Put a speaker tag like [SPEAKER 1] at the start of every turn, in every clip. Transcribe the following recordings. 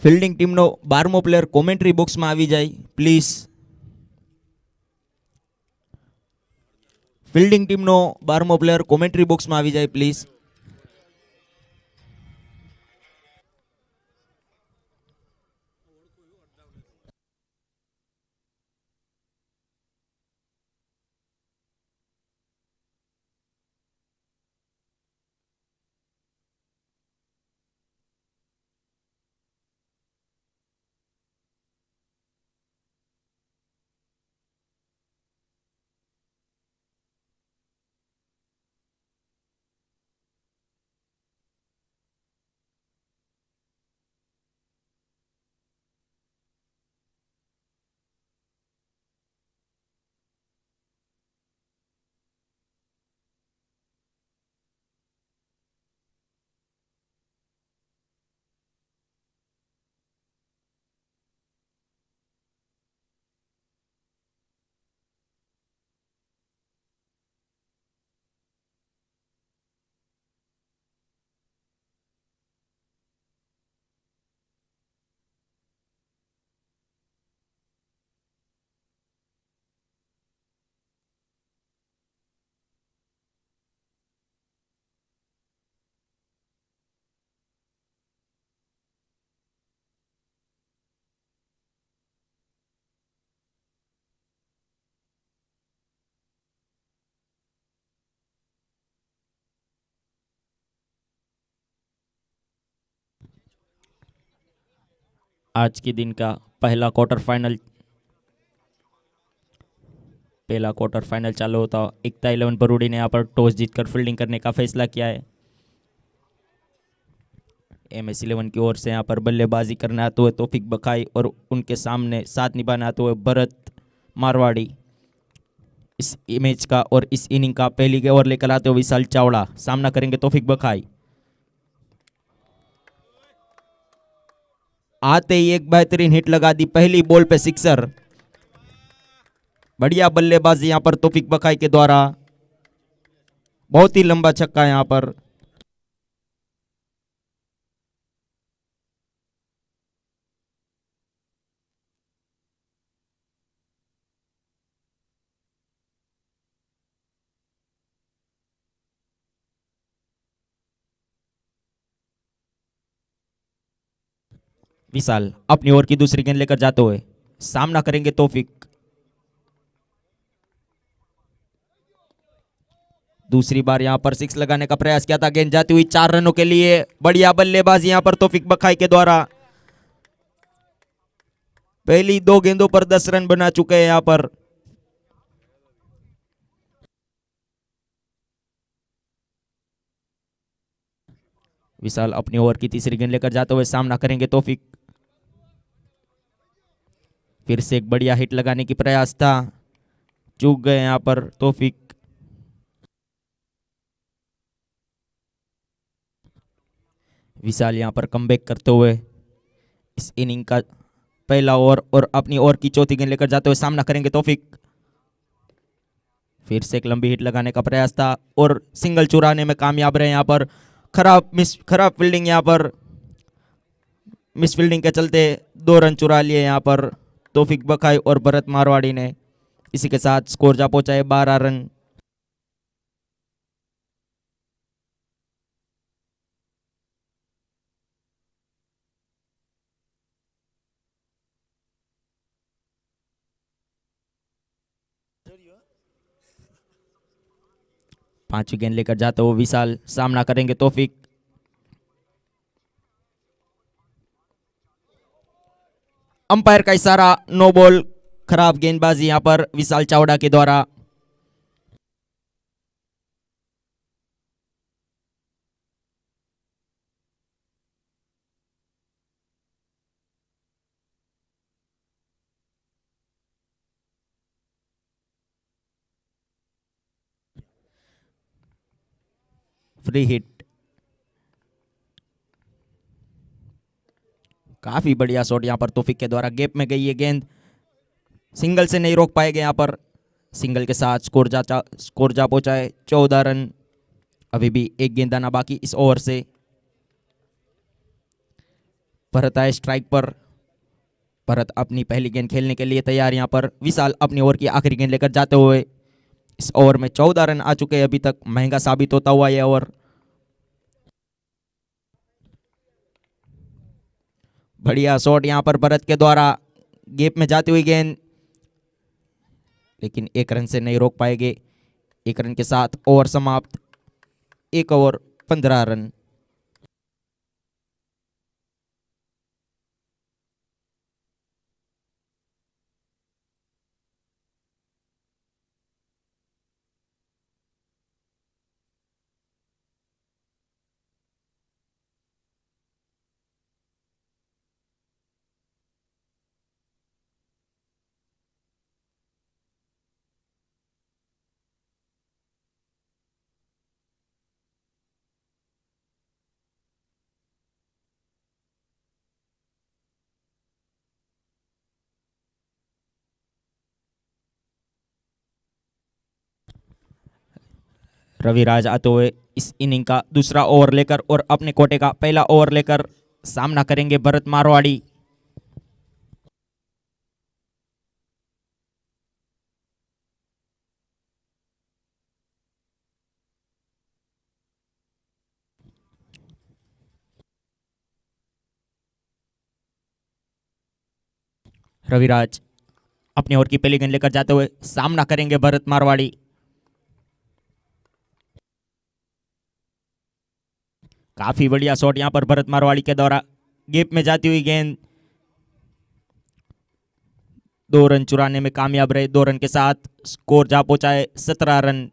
[SPEAKER 1] Fielding ટીમનો 12મો player commentary બોક્સમાં આવી જાય પ્લીઝ. ફિલ્ડિંગ ટીમનો 12મો પ્લેયર કોમેન્ટ્રી બોક્સમાં આવી જાય પ્લીઝ. आज के दिन का पहला क्वार्टर फाइनल चालू होता। एकता 11 बरूडी ने यहाँ पर टॉस जीतकर फील्डिंग करने का फैसला किया है। MS11 की ओर से यहाँ पर बल्लेबाजी करने आते हुए तौफीक बखाई और उनके सामने साथ निभाने आते हुए भरत मारवाड़ी। इस मैच का और इस इनिंग का पहली ओवर लेकर आते हुए विशाल चावड़ा सामना करेंगे तौफीक बखाई। आते ही एक बेहतरीन हिट लगा दी, पहली बॉल पे सिक्सर। बढ़िया बल्लेबाजी यहां पर तौफीक बखाई के द्वारा, बहुत ही लंबा छक्का यहां पर। विशाल अपनी ओर की दूसरी गेंद लेकर जाते हुए सामना करेंगे तौफीक। दूसरी बार यहां पर सिक्स लगाने का प्रयास किया था, गेंद जाती हुई 4 रनों के लिए। बढ़िया बल्लेबाजी यहां पर तौफीक बखाई के द्वारा। पहली 2 गेंदों पर 10 रन बना चुके हैं यहां पर। विशाल अपनी ओवर की तीसरी गेंद लेकर जाते हुए सामना करेंगे तौफीक। फिर से एक बढ़िया हिट लगाने की प्रयास था, चूक गए यहां पर तौफीक। विशाल यहां पर कमबैक करते हुए इस इनिंग का पहला ओवर और अपनी ओवर की चौथी गेंद लेकर जाते हुए सामना करेंगे तौफीक। फिर से एक लंबी हिट लगाने का प्रयास था और सिंगल चुराने में कामयाब रहे यहां पर। खराब फील्डिंग यहां पर, मिस फील्डिंग के चलते 2 रन चुरा लिए यहां पर तौफीक बखाई और भरत मारवाड़ी ने। इसी के साथ स्कोर जा पहुंचा है 12 रन। पांचवी गेंद लेकर जाते हुए विशाल सामना करेंगे तौफीक। अंपायर का इशारा, नो बॉल। खराब गेंदबाजी यहां पर विशाल चावड़ा के द्वारा। Free hit. काफी बढ़िया शॉट यहाँ पर तौफीक के द्वारा, गैप में गई है गेंद, सिंगल से नहीं रोक पाएंगे यहाँ पर। सिंगल के साथ स्कोर जा पहुंचा है 14 रन। अभी भी एक गेंद आना बाकी इस ओवर से। भरत आए स्ट्राइक पर। भरत अपनी पहली गेंद खेलने के लिए तैयार। यहाँ पर विशाल अपनी ओवर की आखिरी गेंद लेकर जाते हुए। इस ओवर में 14 रन आ चुके हैं अभी तक, महंगा साबित होता हुआ यह ओवर। बढ़िया शॉट यहाँ पर भरत के द्वारा, गैप में जाती हुई गेंद, लेकिन एक रन से नहीं रोक पाएंगे। एक रन के साथ ओवर समाप्त। 1 ओवर 15 रन। रविराज आते हुए इस इनिंग का दूसरा ओवर लेकर और अपने कोटे का पहला ओवर लेकर सामना करेंगे भरत मारवाड़ी। रविराज अपनी ओवर की पहली गेंद लेकर जाते हुए सामना करेंगे भरत मारवाड़ी। काफी बढ़िया शॉट यहां पर भरत मारवाड़ी के द्वारा, गैप में जाती हुई गेंद, 2 रन चुराने में कामयाब रहे। 2 रन के साथ स्कोर जा पहुंचा है 17 रन।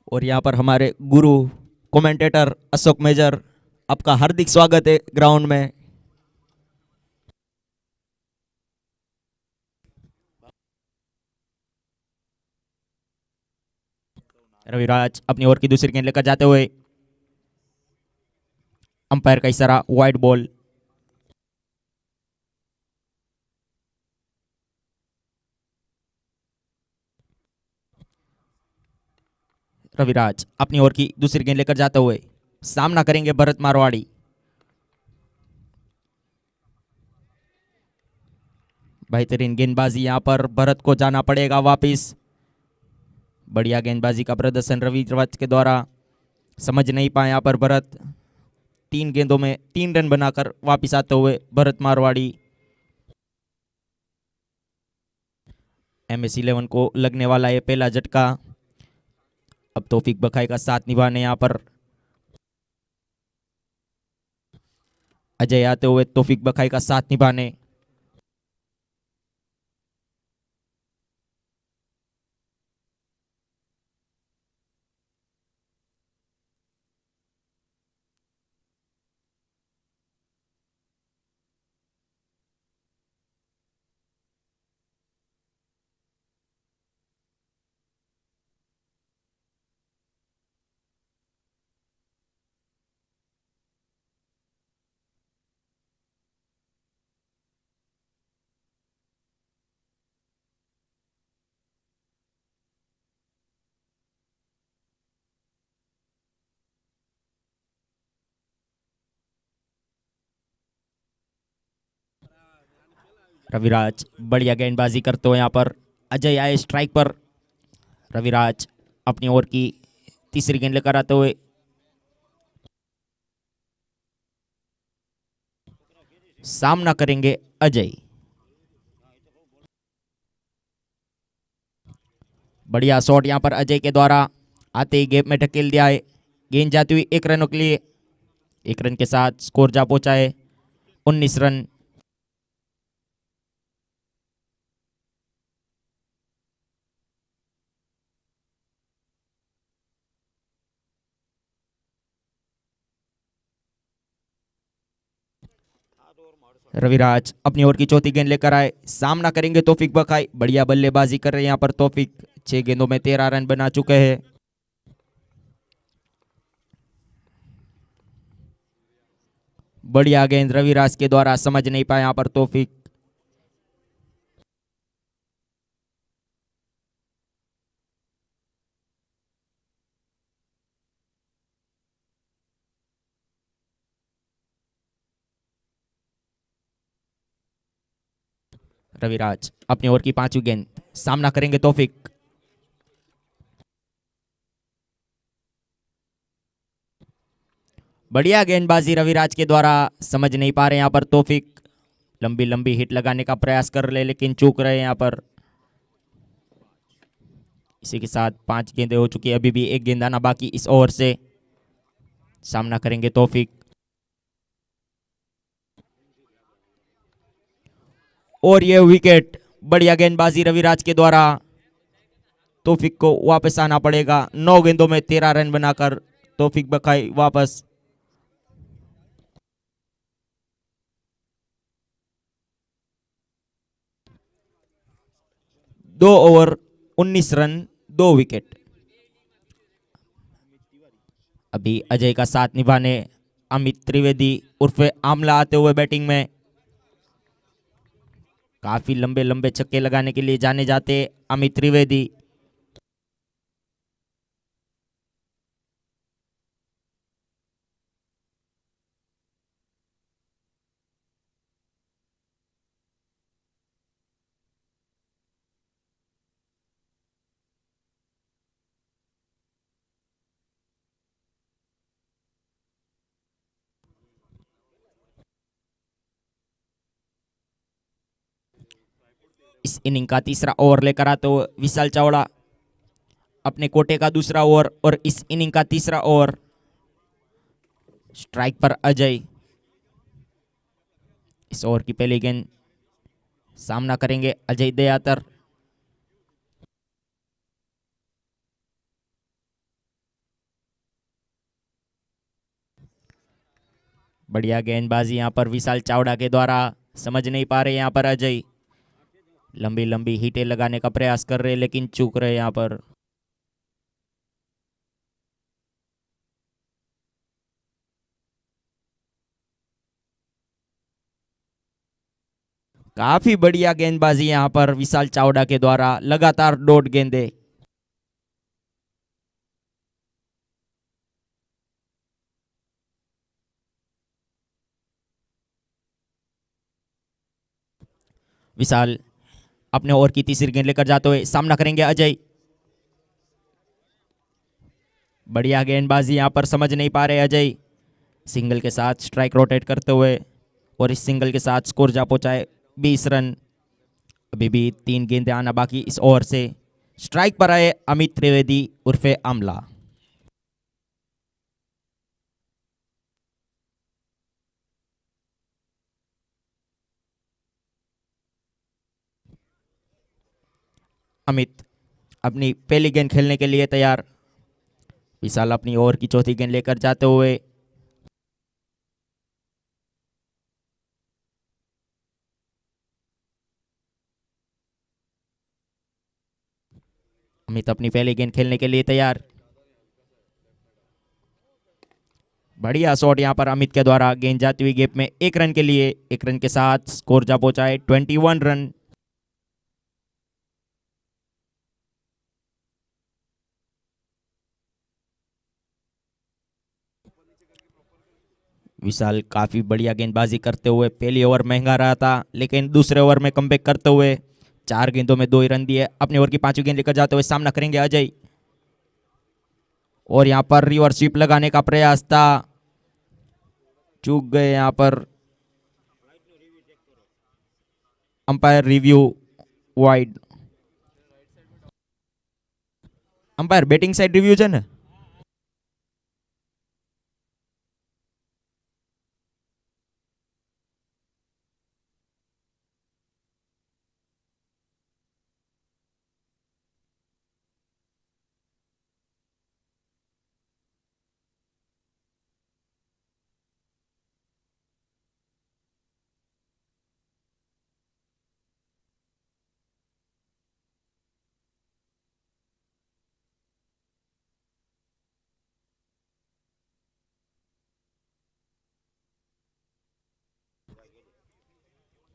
[SPEAKER 1] और यहां पर हमारे गुरु कमेंटेटर अशोक मेजर, आपका हार्दिक स्वागत है ग्राउंड में। रविराज अपनी ओवर की दूसरी गेंद लेकर जाते हुए, अंपायर का इशारा, वाइड बॉल। रविराज अपनी ओवर की दूसरी गेंद लेकर जाते हुए सामना करेंगे भरत मारवाड़ी। बेहतरीन गेंदबाजी, यहां पर भरत को जाना पड़ेगा वापिस। बढ़िया गेंदबाजी का प्रदर्शन रविराज के द्वारा, समझ नहीं पाए यहां पर भरत। 3 गेंदों में 3 रन बनाकर वापिस आते हुए भरत मारवाड़ी। MS11 को लगने वाला है पहला झटका। अब तौफीक बखाई का साथ निभाने यहां पर अजय आते हुए, तौफीक बखाई का साथ निभाने। रविराज बढ़िया गेंदबाजी करते हुए यहाँ पर अजय आए स्ट्राइक पर। रविराज अपनी ओवर की तीसरी गेंद लेकर आते हुए, सामना करेंगे अजय। बढ़िया शॉट यहां पर अजय के द्वारा, आते ही गैप में ढकेल दिया है। गेंद जाती हुई 1 रनों के लिए। 1 रन के साथ स्कोर जा पहुंचा है 19 रन। रविराज अपनी ओर की चौथी गेंद लेकर आए, सामना करेंगे तौफीक बखाई। बढ़िया बल्लेबाजी कर रहे हैं यहाँ पर तौफीक, 6 गेंदों में 13 रन बना चुके हैं। बढ़िया गेंद रविराज के द्वारा, समझ नहीं पाया यहाँ पर तौफीक। रविराज अपनी ओर की पांचवी गेंद, सामना करेंगे तौफीक। बढ़िया गेंदबाजी रविराज के द्वारा, समझ नहीं पा रहे यहाँ पर तौफीक। लंबी लंबी हिट लगाने का प्रयास कर रहे लेकिन चूक रहे यहाँ पर। इसी के साथ 5 गेंदें हो चुकी है, अभी भी एक गेंद आना बाकी इस ओवर से। सामना करेंगे तौफीक। और ये विकेट, बढ़िया गेंदबाजी रविराज के द्वारा। तौफीक को वापस आना पड़ेगा। 9 गेंदों में 13 रन बनाकर तौफीक बखाई वापस। दो ओवर 19 रन 2 विकेट। अभी अजय का साथ निभाने अमित त्रिवेदी उर्फे आमला आते हुए बैटिंग में। काफी लंबे लंबे छक्के लगाने के लिए जाने जाते अमित त्रिवेदी। इस इनिंग का तीसरा ओवर लेकर आते हुए विशाल चावड़ा। अपने कोटे का दूसरा ओवर और इस इनिंग का तीसरा ओवर। स्ट्राइक पर अजय। इस ओवर की पहली गेंद, सामना करेंगे अजय दयातर। बढ़िया गेंदबाजी यहां पर विशाल चावड़ा के द्वारा, समझ नहीं पा रहे यहां पर अजय। लंबी लंबी हिटें लगाने का प्रयास कर रहे लेकिन चूक रहे यहां पर। काफी बढ़िया गेंदबाजी यहां पर विशाल चावड़ा के द्वारा, लगातार डॉट गेंदे। विशाल अपने ओवर की तीसरी गेंद लेकर जाते हुए सामना करेंगे अजय। बढ़िया गेंदबाजी यहां पर, समझ नहीं पा रहे अजय। सिंगल के साथ स्ट्राइक रोटेट करते हुए और इस सिंगल के साथ स्कोर जा पहुंचाए 20 रन। अभी भी 3 गेंदें आना बाकी इस ओवर से। स्ट्राइक पर आए अमित त्रिवेदी उर्फे आमला। अमित अपनी पहली गेंद खेलने के लिए तैयार। विशाल अपनी ओवर की चौथी गेंद लेकर जाते हुए। अमित अपनी पहली गेंद खेलने के लिए तैयार। बढ़िया शॉट यहां पर अमित के द्वारा, गेंद जाती हुई गैप में 1 रन के लिए। 1 रन के साथ स्कोर जा पहुंचाए 21 रन। विशाल काफी बढ़िया गेंदबाजी करते हुए पहली ओवर महंगा रहा था लेकिन दूसरे ओवर में कमबैक करते हुए 4 गेंदों में 2 ही रन दिए। अपने ओवर की 5वीं गेंद लेकर जाते हुए सामना करेंगे अजय। और यहां पर रिवर्स स्वीप लगाने का प्रयास था, चूक गए यहां पर। Umpire review wide. Umpire batting side review છે ને?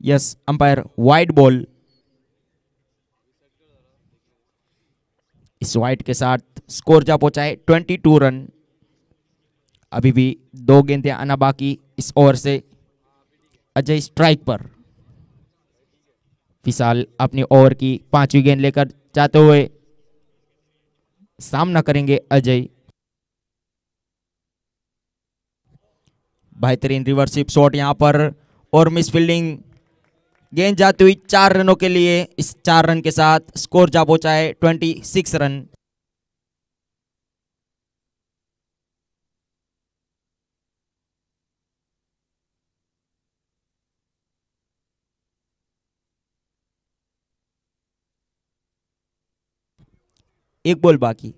[SPEAKER 1] Yes umpire wide ball. इस वाइड के साथ स्कोर जा पहुंचा है 22 रन। अभी भी 2 गेंदें आना बाकी इस ओवर से। अजय स्ट्राइक पर। विशाल अपनी ओवर की 5वीं गेंद लेकर जाते हुए सामना करेंगे अजय। बेहतरीन रिवर्सिप शॉट यहां पर और मिस फील्डिंग। गेंद जाती हुई 4 रनों के लिए। इस 4 रन के साथ स्कोर जा पहुंचा है 26 रन। एक बॉल बाकी।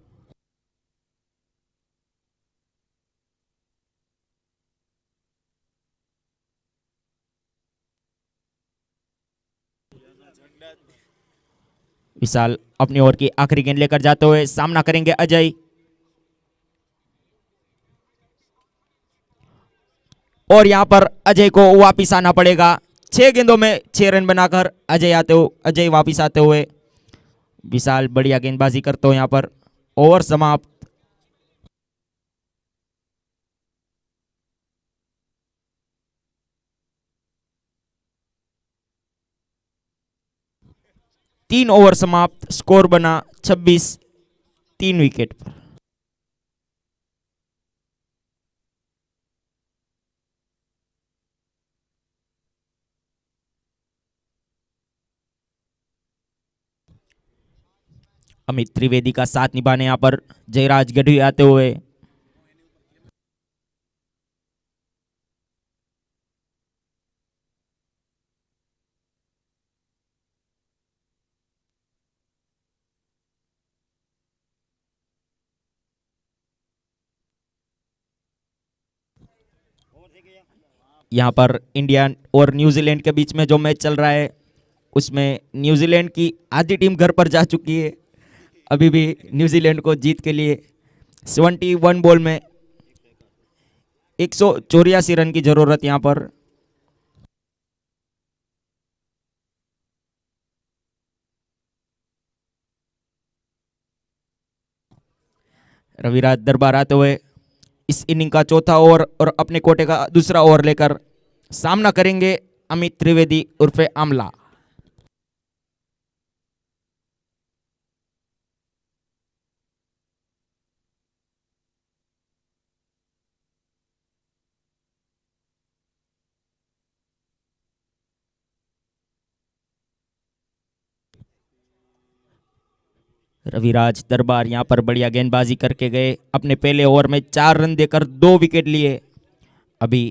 [SPEAKER 1] विशाल अपनी ओवर की आखिरी गेंद लेकर जाते हुए सामना करेंगे अजय। और यहां पर अजय को वापिस आना पड़ेगा। 6 गेंदों में 6 रन बनाकर अजय वापिस आते हुए। विशाल बढ़िया गेंदबाजी करते हो यहां पर। ओवर समाप्त। तीन ओवर समाप्त। स्कोर बना 26। 3 विकेट पर। अमित त्रिवेदी का साथ निभाने यहां पर जयराज गढ़वी आते हुए। यहां पर इंडिया और न्यूजीलैंड के बीच में जो मैच चल रहा है उसमें न्यूजीलैंड की आधी टीम घर पर जा चुकी है। अभी भी न्यूजीलैंड को जीत के लिए 71 बॉल में 184 रन की जरूरत यहां पर। रविराज दरबार आते हुए इस इनिंग का चौथा ओवर और अपने कोटे का दूसरा ओवर लेकर सामना करेंगे अमित त्रिवेदी उर्फे आमला। रविराज दरबार यहां पर बढ़िया गेंदबाजी करके गए। अपने पहले ओवर में 4 रन देकर 2 विकेट लिए। अभी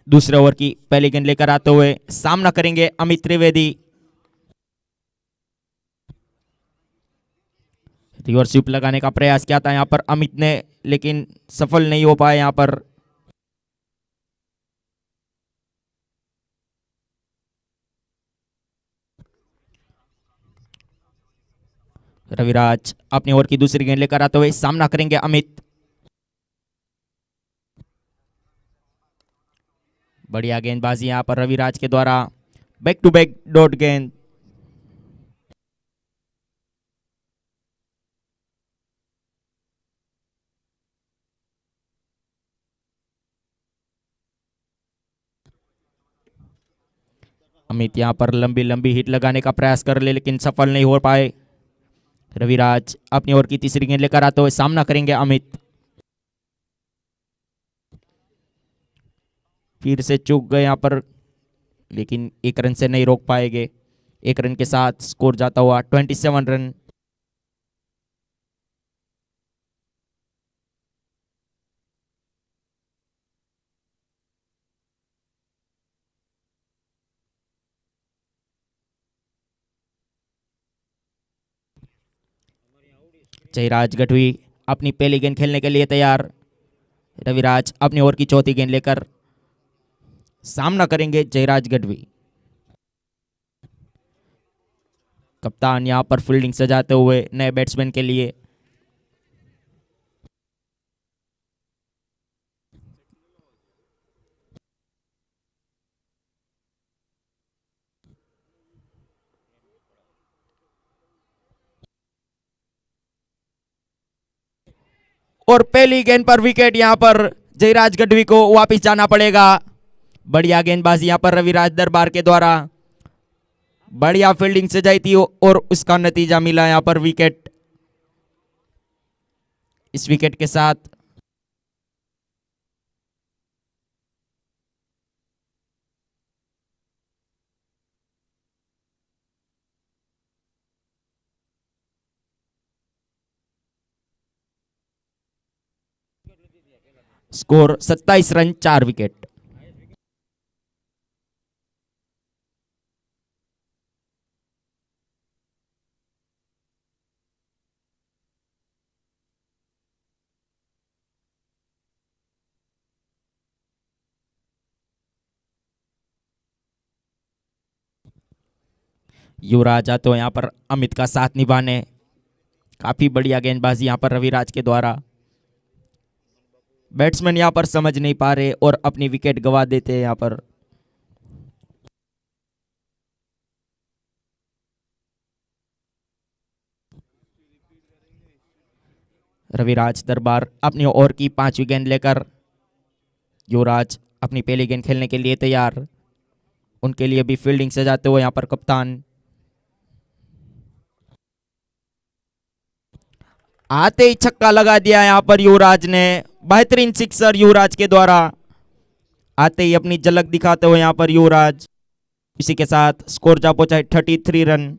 [SPEAKER 1] दूसरे ओवर की पहली गेंद लेकर आते हुए सामना करेंगे अमित त्रिवेदी। रिवर्सिप लगाने का प्रयास किया था यहां पर अमित ने, लेकिन सफल नहीं हो पाया यहां पर। रविराज अपनी ओवर की दूसरी गेंद लेकर आते हुए सामना करेंगे अमित। बढ़िया गेंदबाजी यहां पर रविराज के द्वारा। बैक टू बैक डॉट गेंद। अमित यहां पर लंबी लंबी हिट लगाने का प्रयास कर ले लेकिन सफल नहीं हो पाए। रविराज अपनी ओवर की तीसरी गेंद लेकर आते हुए सामना करेंगे अमित। फिर से चूक गए यहां पर, लेकिन 1 रन से नहीं रोक पाएंगे। 1 रन के साथ स्कोर जाता हुआ 27 रन। जयराज गढ़वी अपनी पहली गेंद खेलने के लिए तैयार। रविराज अपनी ओवर की चौथी गेंद लेकर सामना करेंगे जयराज गढ़वी। कप्तान यहां पर फील्डिंग सजाते हुए नए बैट्समैन के लिए। और पहली गेंद पर विकेट यहां पर जयराज गढ़वी को वापस जाना पड़ेगा। बढ़िया गेंदबाजी यहां पर रविराज दरबार के द्वारा, बढ़िया फील्डिंग से जाई थी और उसका नतीजा मिला यहां पर विकेट। इस विकेट के साथ स्कोर 27 रन 4 विकेट। युवराज तो यहां पर अमित का साथ निभाने, काफी बढ़िया गेंदबाजी यहां पर रविराज के द्वारा। बैट्समैन यहां पर समझ नहीं पा रहे और अपनी विकेट गवा देते हैं यहां पर। रविराज दरबार अपनी ओवर की 5वीं गेंद लेकर, युवराज अपनी पहली गेंद खेलने के लिए तैयार। उनके लिए भी फील्डिंग से जाते हुए यहां पर कप्तान। आते ही छक्का लगा दिया यहां पर युवराज ने, बेहतरीन सिक्सर युवराज के द्वारा। आते ही अपनी झलक दिखाते हुए यहां पर युवराज। इसी के साथ स्कोर जा पहुंचा है 33 रन।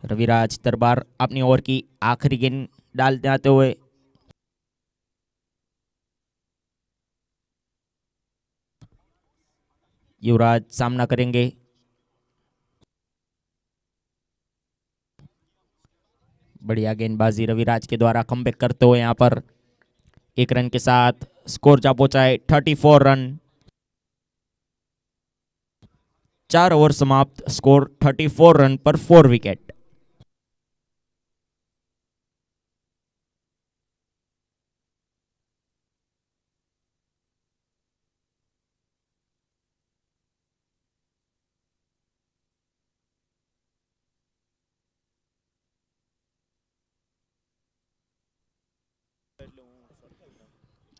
[SPEAKER 1] रविराज दरबार अपनी ओवर की आखिरी गेंद डालते आते हुए, युवराज सामना करेंगे। बढ़िया गेंदबाजी रविराज के द्वारा कमबैक करते हुए यहां पर 1 रन के साथ स्कोर जा पहुंचा है 34 रन। 4 ओवर समाप्त, स्कोर 34 रन पर 4 विकेट।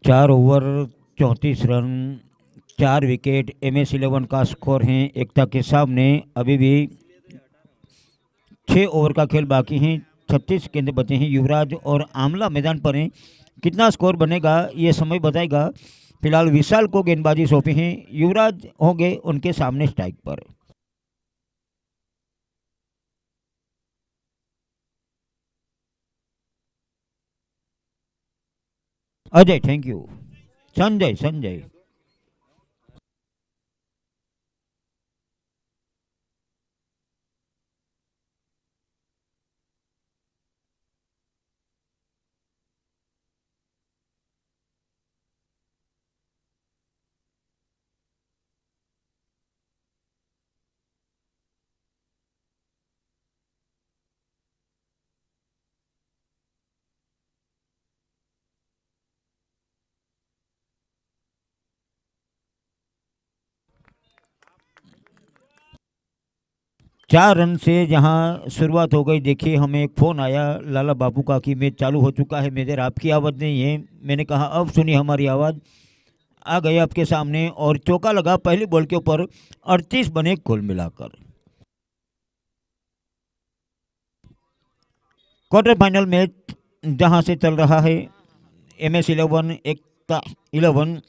[SPEAKER 2] चार ओवर 34 रन 4 विकेट MS11 का स्कोर है एकता के सामने। अभी भी 6 ओवर का खेल बाकी है, 36 गेंदें बचे हैं। युवराज और आमला मैदान पर हैं। कितना स्कोर बनेगा ये समय बताएगा। फिलहाल विशाल को गेंदबाजी सौंपी है, युवराज होंगे उनके सामने स्ट्राइक पर। Ajay, thank you. Sanjay Sanjay 4 run से जहां शुरुआत हो गई, देखिए हमें एक फ़ोन आया लाला बाबू का कि मैच चालू हो चुका है मेजर, आपकी आवाज़ नहीं है। मैंने कहा अब सुनिए हमारी आवाज़। आ गए आपके सामने और चौका लगा पहली बॉल के ऊपर। 38 बने कुल मिलाकर। क्वार्टर फाइनल मैच जहां से चल रहा है, MS11 एकता 11।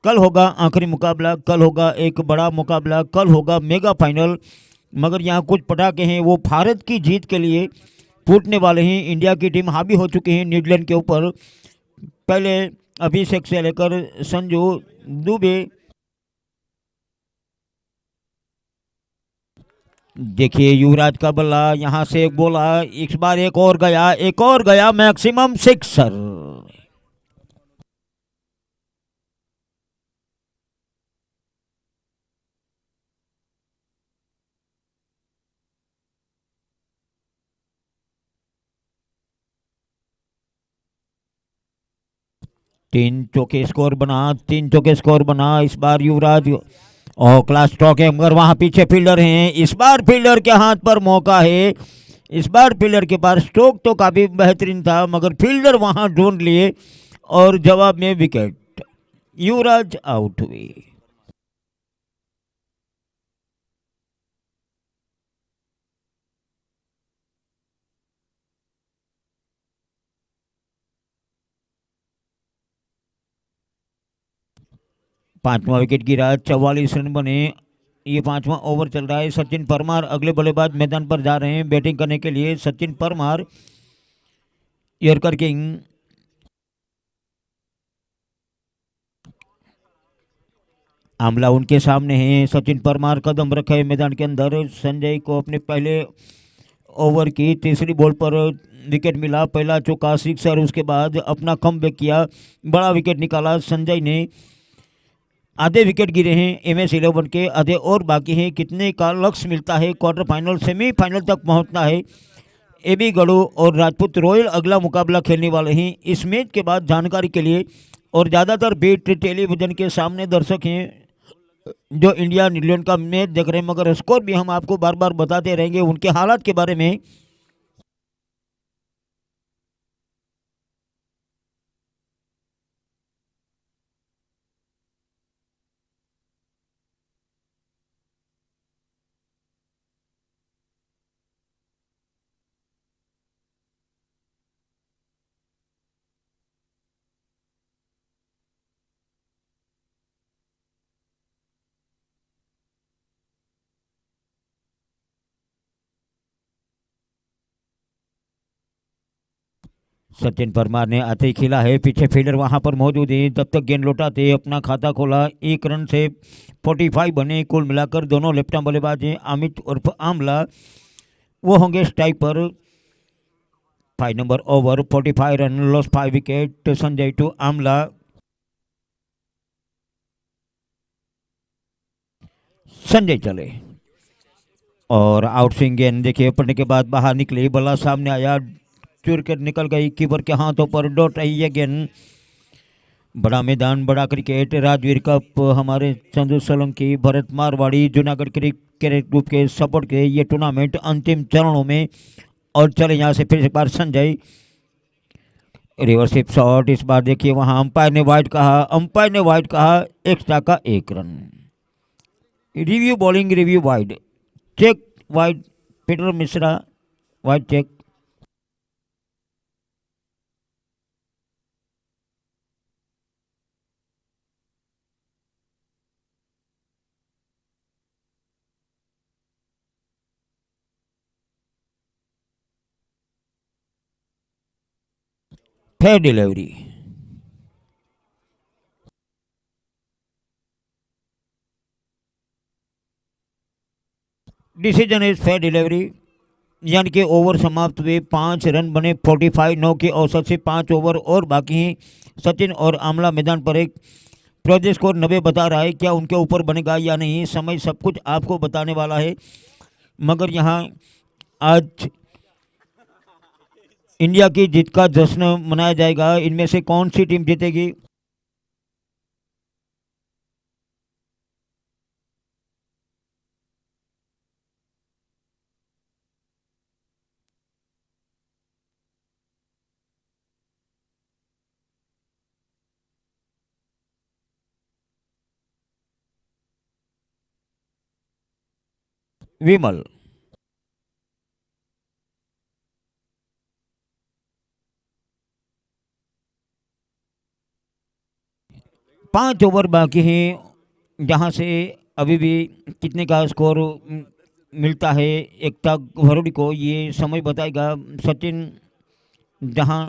[SPEAKER 2] कल होगा आखिरी मुकाबला, कल होगा एक बड़ा मुकाबला, कल होगा मेगा फाइनल। मगर यहाँ कुछ पटाखे हैं, वो भारत की जीत के लिए फूटने वाले हैं। इंडिया की टीम हावी हो चुकी है न्यूजीलैंड के ऊपर। पहले अभिषेक से लेकर संजू दुबे, देखिए युवराज का बल्ला यहाँ से एक बोला, इस बार एक और गया, एक और गया, मैक्सिमम सिक्सर। तीन चौके स्कोर बना इस बार युवराज और क्लास स्ट्रोक है, मगर वहां पीछे फील्डर हैं। इस बार फील्डर के हाथ पर मौका है, इस बार फील्डर के पास स्ट्रोक तो काफी बेहतरीन था, मगर फील्डर वहां ढूंढ लिए और जवाब में विकेट। युवराज आउट हुए। पांचवा विकेट गिरा, 44 रन बने। ये पांचवा ओवर चल रहा है। सचिन परमार अगले बल्लेबाज मैदान पर जा रहे हैं बैटिंग करने के लिए। Sachin Parmar yorker king. आमला उनके सामने है। सचिन परमार कदम रखे मैदान के अंदर। संजय को अपने पहले ओवर की तीसरी बॉल पर विकेट मिला, पहला चौका सिक्सर, उसके बाद अपना कमबैक किया, बड़ा विकेट निकाला संजय ने। आधे विकेट गिरे हैं MS11 के, आधे और बाकी हैं। कितने का लक्ष्य मिलता है? क्वार्टर फाइनल सेमीफाइनल तक पहुंचना है। AB गढ़ो और राजपूत रॉयल अगला मुकाबला खेलने वाले हैं। इस मैच के बाद जानकारी के लिए, और ज़्यादातर बेट टेलीविजन के सामने दर्शक हैं जो इंडिया न्यूजीलैंड का मैच देख रहे हैं, मगर स्कोर भी हम आपको बार बार बताते रहेंगे उनके हालात के बारे में। सचिन परमार ने आते ही खेला है, पीछे फील्डर वहां पर मौजूद है। तब तक गेंद लौटाते अपना खाता खोला, 1 रन से 45 बने। कुल मिलाकर दोनों लेफ्ट आर्म बल्लेबाज हैं, अमित उर्फ आमला, वो होंगे स्ट्राइक पर। 5 number over, 45 run, loss 5 wicket. Sanjay to Amla. Sanjay चले और आउट स्विंग गेंद देखिए पड़ने के बाद बाहर निकली, बल्ला सामने आया, चूर कर निकल गई कीपर के हाथों पर। डॉट रही है गेंद। बड़ा मैदान, बड़ा क्रिकेट। राजवीर कप हमारे चंदू सोलंकी, भरत मारवाड़ी, जूनागढ़ क्रिकेट ग्रुप के सपोर्ट के ये टूर्नामेंट अंतिम चरणों में। और चले यहाँ से फिर एक बार संजय, रिवर्सिप शॉट। इस बार देखिए वहां अंपायर ने वाइड कहा, अंपायर ने वाइड कहा, एक्स्ट्रा का 1 run. Review bowling, review wide, check wide, Peter Mishra wide check. Fair delivery. Decision is fair delivery, यानी कि ओवर समाप्त हुए, 5 रन बने, 45 9 के औसत से 5 ओवर और बाकी हैं। सचिन और आमला मैदान पर। एक प्रोजेक्ट स्कोर 90 बता रहा है, क्या उनके ऊपर बनेगा या नहीं, समय सब कुछ आपको बताने वाला है। मगर यहाँ आज इंडिया की जीत का जश्न मनाया जाएगा। इनमें से कौन सी टीम जीतेगी? विमल। 5 ओवर बाकी हैं, जहाँ से अभी भी कितने का स्कोर मिलता है एकता भरोड़ी को, ये समय बताएगा। सचिन जहाँ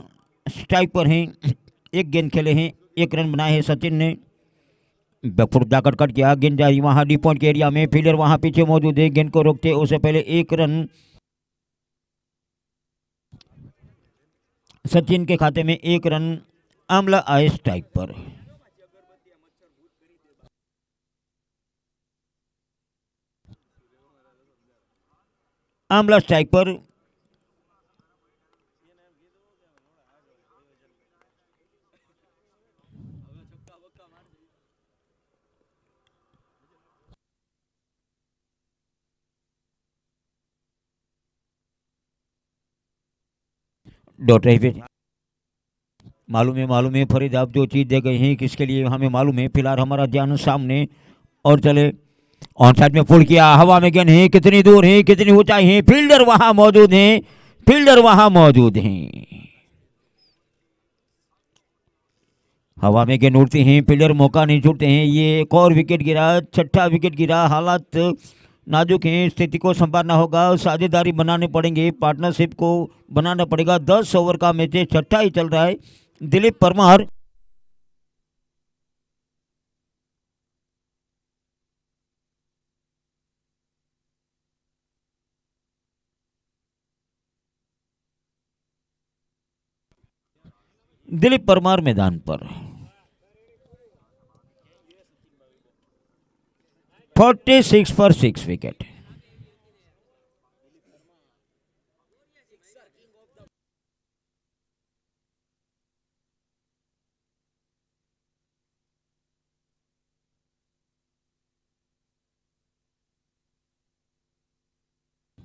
[SPEAKER 2] स्ट्राइक पर हैं, एक गेंद खेले हैं, 1 रन बनाए हैं सचिन ने। बैकफुट जाकर कट गया, गेंद जारी वहाँ डी पॉइंट के एरिया में, फील्डर वहाँ पीछे मौजूद है, गेंद को रोकते उससे पहले 1 रन सचिन के खाते में। 1 रन, आमला आए स्ट्राइक पर। आमला स्ट्राइक पर। डॉट रही पे मालूम है फरीद आप जो चीज़ दे गए हैं किसके लिए हमें मालूम है। फिलहाल हमारा ध्यान सामने और चले ऑन साइड में पुल किया, हवा में गेंद है, कितनी दूर है, कितनी ऊंचाई है, फील्डर वहां मौजूद हैं, फील्डर वहां मौजूद हैं। हवा में गेंद उड़ती हैं, फील्डर मौका नहीं छूटते हैं। ये एक और विकेट गिरा, छठा विकेट गिरा। हालात नाजुक हैं, स्थिति को संभालना होगा, साझेदारी बनाने पड़ेंगे, पार्टनरशिप को बनाना पड़ेगा। 10 ओवर का मैच है, छठा ही चल रहा है। दिलीप परमार मैदान पर 46 पर 6 विकेट।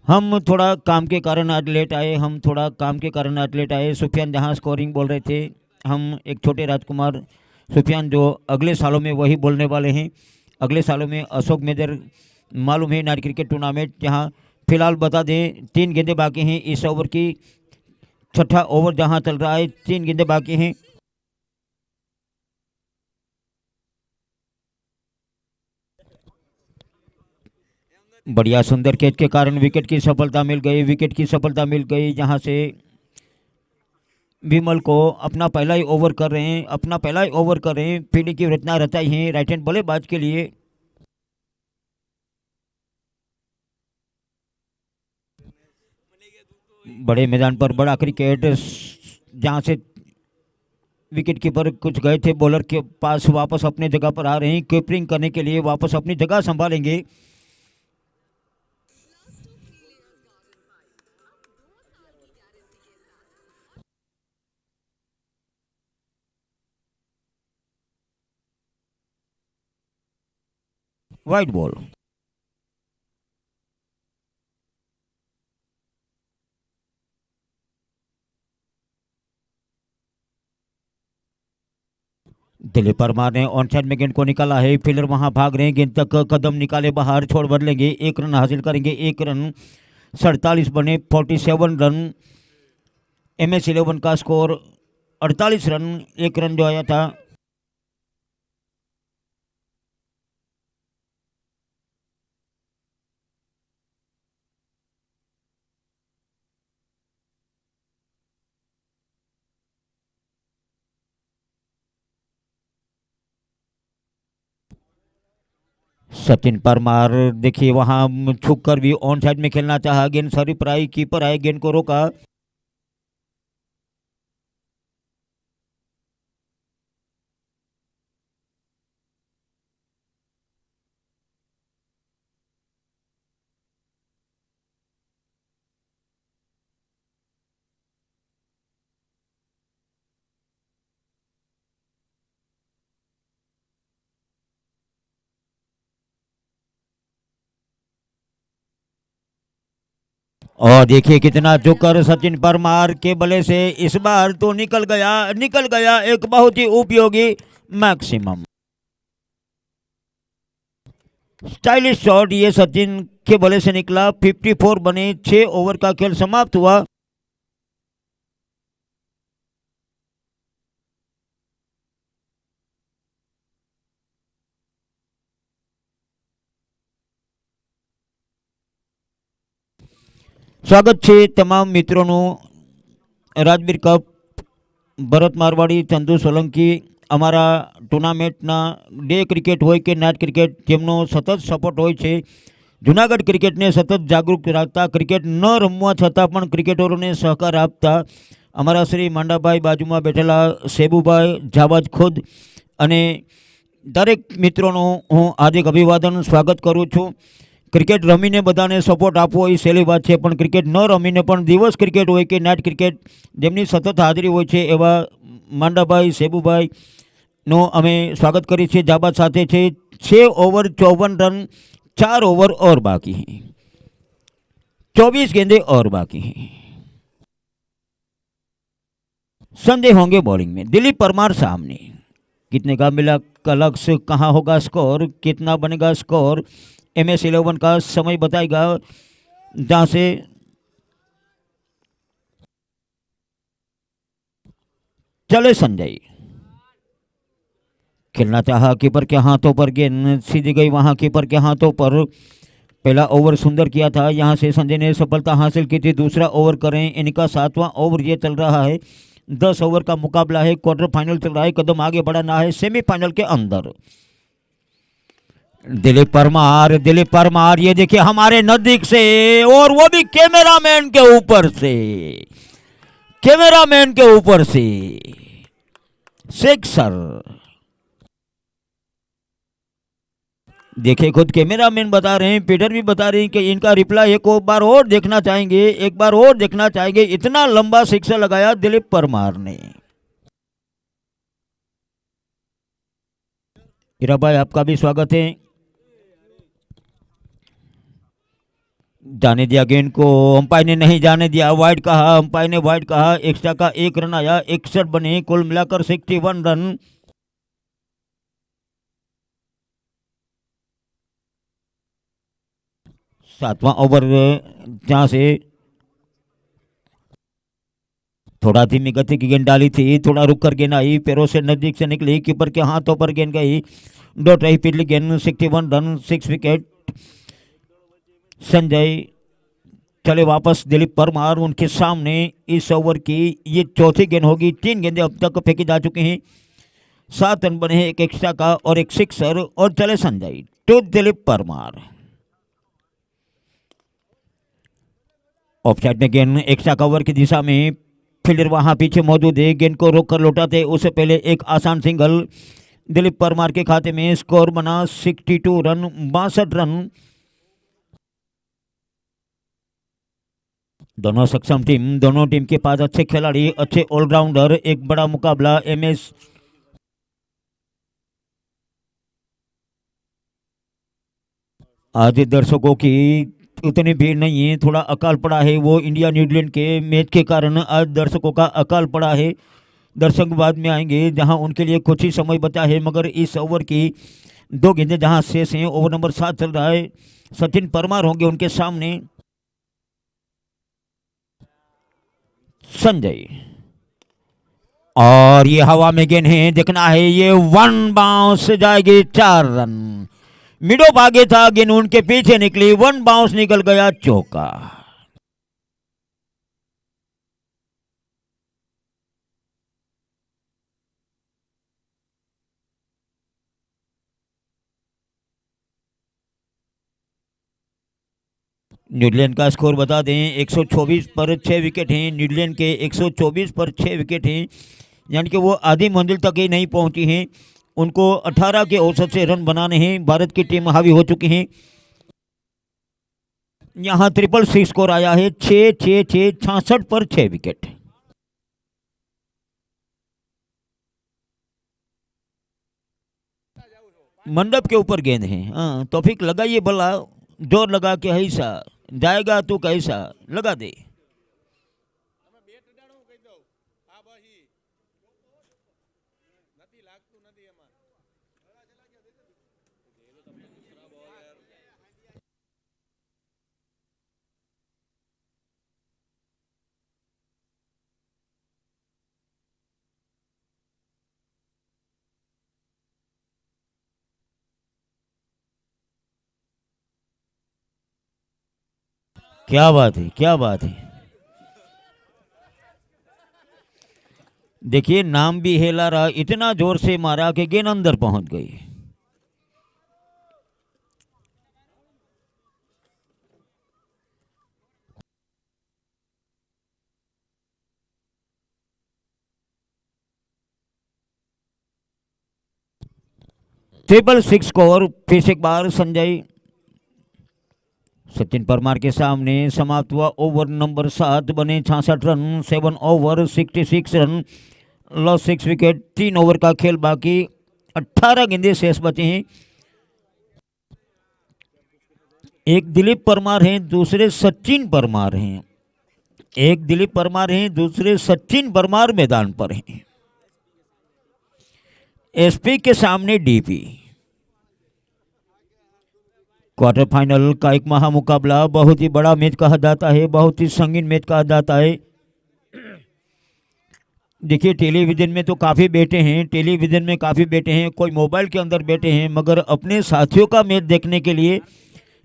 [SPEAKER 2] हम थोड़ा काम के कारण आज लेट आए। सुफियान जहां स्कोरिंग बोल रहे थे, हम एक छोटे राजकुमार सुफियान जो अगले सालों में वही बोलने वाले हैं। अगले सालों में अशोक मेजर मालूम है नाइट क्रिकेट टूर्नामेंट, जहां फिलहाल बता दें 3 गेंदें बाकी हैं इस ओवर की। छठा ओवर जहां चल रहा है, 3 गेंदें बाकी हैं। बढ़िया सुंदर कैच के कारण विकेट की सफलता मिल गई, जहां से विमल को अपना पहला ही ओवर कर रहे हैं। फील्डिंग की रचना रचाई है राइट हैंड बल्लेबाज के लिए। बड़े मैदान पर बड़ा क्रिकेट, जहां से विकेट कीपर कुछ गए थे बॉलर के पास, वापस अपने जगह पर आ रहे हैं कीपिंग करने के लिए, वापस अपनी जगह संभालेंगे। Wide ball. दिलीप परमार ने ऑन साइड में गेंद को निकाला है, फील्डर वहां भाग रहे हैं, गेंद तक कदम निकाले बाहर, छोड़ बदलेंगे, 1 रन हासिल करेंगे। 1 रन 47 बने, 47 रन। MS11 का स्कोर 48 रन, 1 रन जो आया था। सचिन परमार देखिए वहां छुप कर भी ऑन साइड में खेलना चाहा, गेंद सरी पर आई, कीपर आए, गेंद को रोका। और देखिए कितना जोकर सचिन परमार के बल्ले से इस बार तो निकल गया एक बहुत ही उपयोगी मैक्सिमम स्टाइलिश शॉट। ये सचिन के बल्ले से निकला, 54 बने, 6 ओवर का खेल समाप्त हुआ। स्वागत है तमाम मित्रों राजवीर कप भरत मारवाड़ी चंदू सोलंकी अमरा टूर्नामेंटना डे क्रिकेट हो कि नाइट क्रिकेट जेमनो सतत सपोर्ट हो जूनागढ़ क्रिकेट ने सतत जागरूक रखता, क्रिकेट न रमवा छतां पण क्रिकेटरों ने सहकार आपता अमरा श्री मांडाभाई बाजू में बैठेला सेबुभाई जावाज खुद अने दरेक मित्रों हूँ आज एक अभिवादन स्वागत करूँ छूँ। क्रिकेट रमीने बधाने सपोर्ट आपवो ए सहेली बात है, पण क्रिकेट न रमीने पण दिवस क्रिकेट हो कि नाइट क्रिकेट जेमनी सतत हाजरी होय छे एवा मांडाभाई सेबुभाई नो अमे स्वागत करी छे। जाबाद साथे छे 6 ओवर 54 रन, 4 ओवर और बाकी हैं, 24 गेंदे और बाकी हैं। संजय होंगे बॉलिंग में, दिलीप परमार सामने। कितने का मिला कलक्स, कहाँ होगा स्कोर, कितना बनेगा स्कोर, MS11 का समय बताएगा। जहां से चले संजय, खेलना चाहा कीपर के हाथों पर, गेंद सीधी गई वहां कीपर के हाथों पर। पहला ओवर सुंदर किया था, यहां से संजय ने सफलता हासिल की थी। दूसरा ओवर करें, इनका 7वां ओवर ये चल रहा है। 10 ओवर का मुकाबला है, क्वार्टर फाइनल चल रहा है, कदम आगे बढ़ाना है सेमीफाइनल के अंदर। दिलीप परमार, दिलीप परमार ये देखिए हमारे नजदीक से, और वो भी कैमरामैन के ऊपर से, कैमरामैन के ऊपर से सिक्सर। देखिए खुद कैमरामैन बता रहे हैं, पीटर भी बता रहे हैं कि इनका रिप्लाई एक बार और देखना चाहेंगे, एक बार और देखना चाहेंगे। इतना लंबा सिक्सर लगाया दिलीप परमार ने। हीरा भाई आपका भी स्वागत है। जाने दिया गेंद को, अंपायर ने नहीं जाने दिया, वाइड कहा, अंपायर ने वाइड कहा। एक्स्ट्रा का 1 रन आया, 61 बने, कुल मिलाकर 61 रन। सातवां ओवर, जहां से थोड़ा धीमी गति की गेंद डाली थी, थोड़ा रुक कर गेंद आई, पैरों से नजदीक से निकली, कीपर के हाथों पर गेंद गई, डॉट रही पिछली गेंद। 61 रन, 6 विकेट। संजय चले वापस, दिलीप परमार उनके सामने। इस ओवर की ये चौथी गेंद होगी, 3 गेंदें अब तक फेंकी जा चुकी हैं, 7 रन बने हैं, एक एक्स्ट्रा का और एक सिक्सर। और चले Sanjay to Dilip Parmar. Off side में गेंद, एक्स्ट्रा कवर की दिशा में, फील्डर वहां पीछे मौजूद है, गेंद को रोक कर लौटाते उससे पहले एक आसान सिंगल दिलीप परमार के खाते में। स्कोर बना 62 रन, 62 रन। दोनों सक्षम टीम, दोनों टीम के पास अच्छे खिलाड़ी, अच्छे ऑलराउंडर। एक बड़ा मुकाबला MS आज दर्शकों की उतनी भीड़ नहीं है, थोड़ा अकाल पड़ा है, वो इंडिया न्यूजीलैंड के मैच के कारण आज दर्शकों का अकाल पड़ा है। दर्शक बाद में आएंगे, जहां उनके लिए कुछ ही समय बचा है। मगर इस ओवर की 2 गेंदें जहां शेष हैं, ओवर नंबर 7 चल रहा है। सचिन परमार होंगे उनके सामने। संजय, और ये हवा में गेंद है, देखना है, ये 1 बाउंस जाएगी, 4 रन। मिडो भागे था, गेंद उनके पीछे निकली, 1 बाउंस निकल गया, चौका। न्यूजीलैंड का स्कोर बता दें, 124 पर 6 विकेट हैं। न्यूजीलैंड के 124 पर 6 विकेट हैं, यानी कि वो आधी मंजिल तक ही नहीं पहुंची हैं। उनको 18 के औसत से रन बनाने हैं। भारत की टीम हावी हो चुकी है। यहाँ 666 स्कोर आया है, 6-6-6, 66 पर 6 विकेट। मंडप के ऊपर गेंद है। हाँ तौफीक लगाइए भला, जोर लगा के, ऐसा जाएगा तू कैसा, लगा दे। क्या बात है, क्या बात है। देखिए नाम भी हेला रहा, इतना जोर से मारा कि गेंद अंदर पहुंच गई। ट्रिपल 6 स्कोर फिर से एक बार संजय। सचिन परमार के सामने समाप्त हुआ ओवर नंबर 7, बने 66 run, 7 over 66 run, loss 6 wicket. 3 over का खेल बाकी, 18 गेंदें शेष बचे हैं। एक दिलीप परमार हैं, दूसरे सचिन परमार हैं। एक दिलीप परमार हैं, दूसरे सचिन परमार मैदान पर हैं। एसपी के सामने डीपी। क्वार्टर फाइनल का एक महामुकाबला, बहुत ही बड़ा मैच कहा जाता है, बहुत ही संगीन मैच कहा जाता है। देखिए टेलीविज़न में तो काफ़ी बैठे हैं, टेलीविज़न में काफ़ी बैठे हैं, कोई मोबाइल के अंदर बैठे हैं, मगर अपने साथियों का मैच देखने के लिए,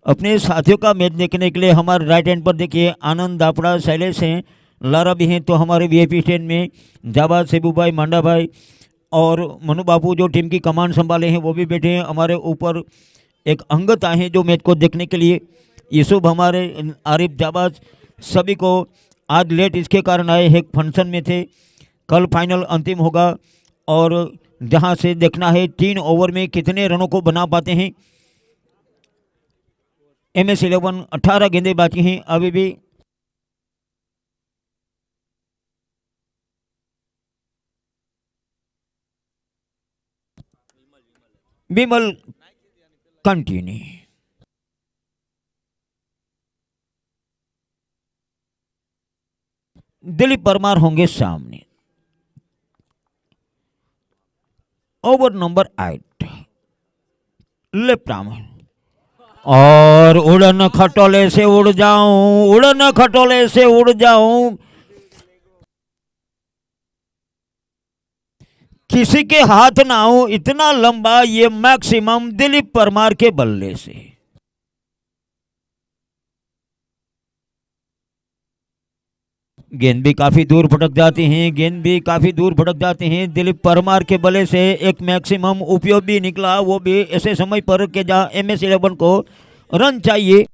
[SPEAKER 2] अपने साथियों का मैच देखने के लिए हमारे राइट हैंड पर देखिए आनंद दापड़ा, शैलेश हैं, लारा भी हैं, तो हमारे वीआईपी स्टैंड में जाबाद, सेबू भाई, मांडा भाई और मनु बाबू जो टीम की कमान संभाले हैं वो भी बैठे हैं। हमारे ऊपर एक अंगत आए हैं जो मैच को देखने के लिए, यूसुफ, हमारे आरिफ, जाबाज, सभी को आज लेट इसके कारण आए, एक फंक्शन में थे। कल फाइनल अंतिम होगा और जहां से देखना है 3 ओवर में कितने रनों को बना पाते हैं। MS11 18 गेंदें बाकी हैं अभी भी। विमल कंटिन्यू। दिलीप परमार होंगे सामने। ओवर नंबर 8 लेफ्ट आर्म और उड़न खटोले से उड़ जाऊं, उड़न खटोले से उड़ जाऊं, किसी के हाथ ना आऊं, इतना लंबा ये मैक्सिमम दिलीप परमार के बल्ले से। गेंद भी काफी दूर भटक जाती हैं, गेंद भी काफी दूर भटक जाते हैं। दिलीप परमार के बल्ले से एक मैक्सिमम उपयोग भी निकला, वो भी ऐसे समय पर कि जहां MS11 को रन चाहिए।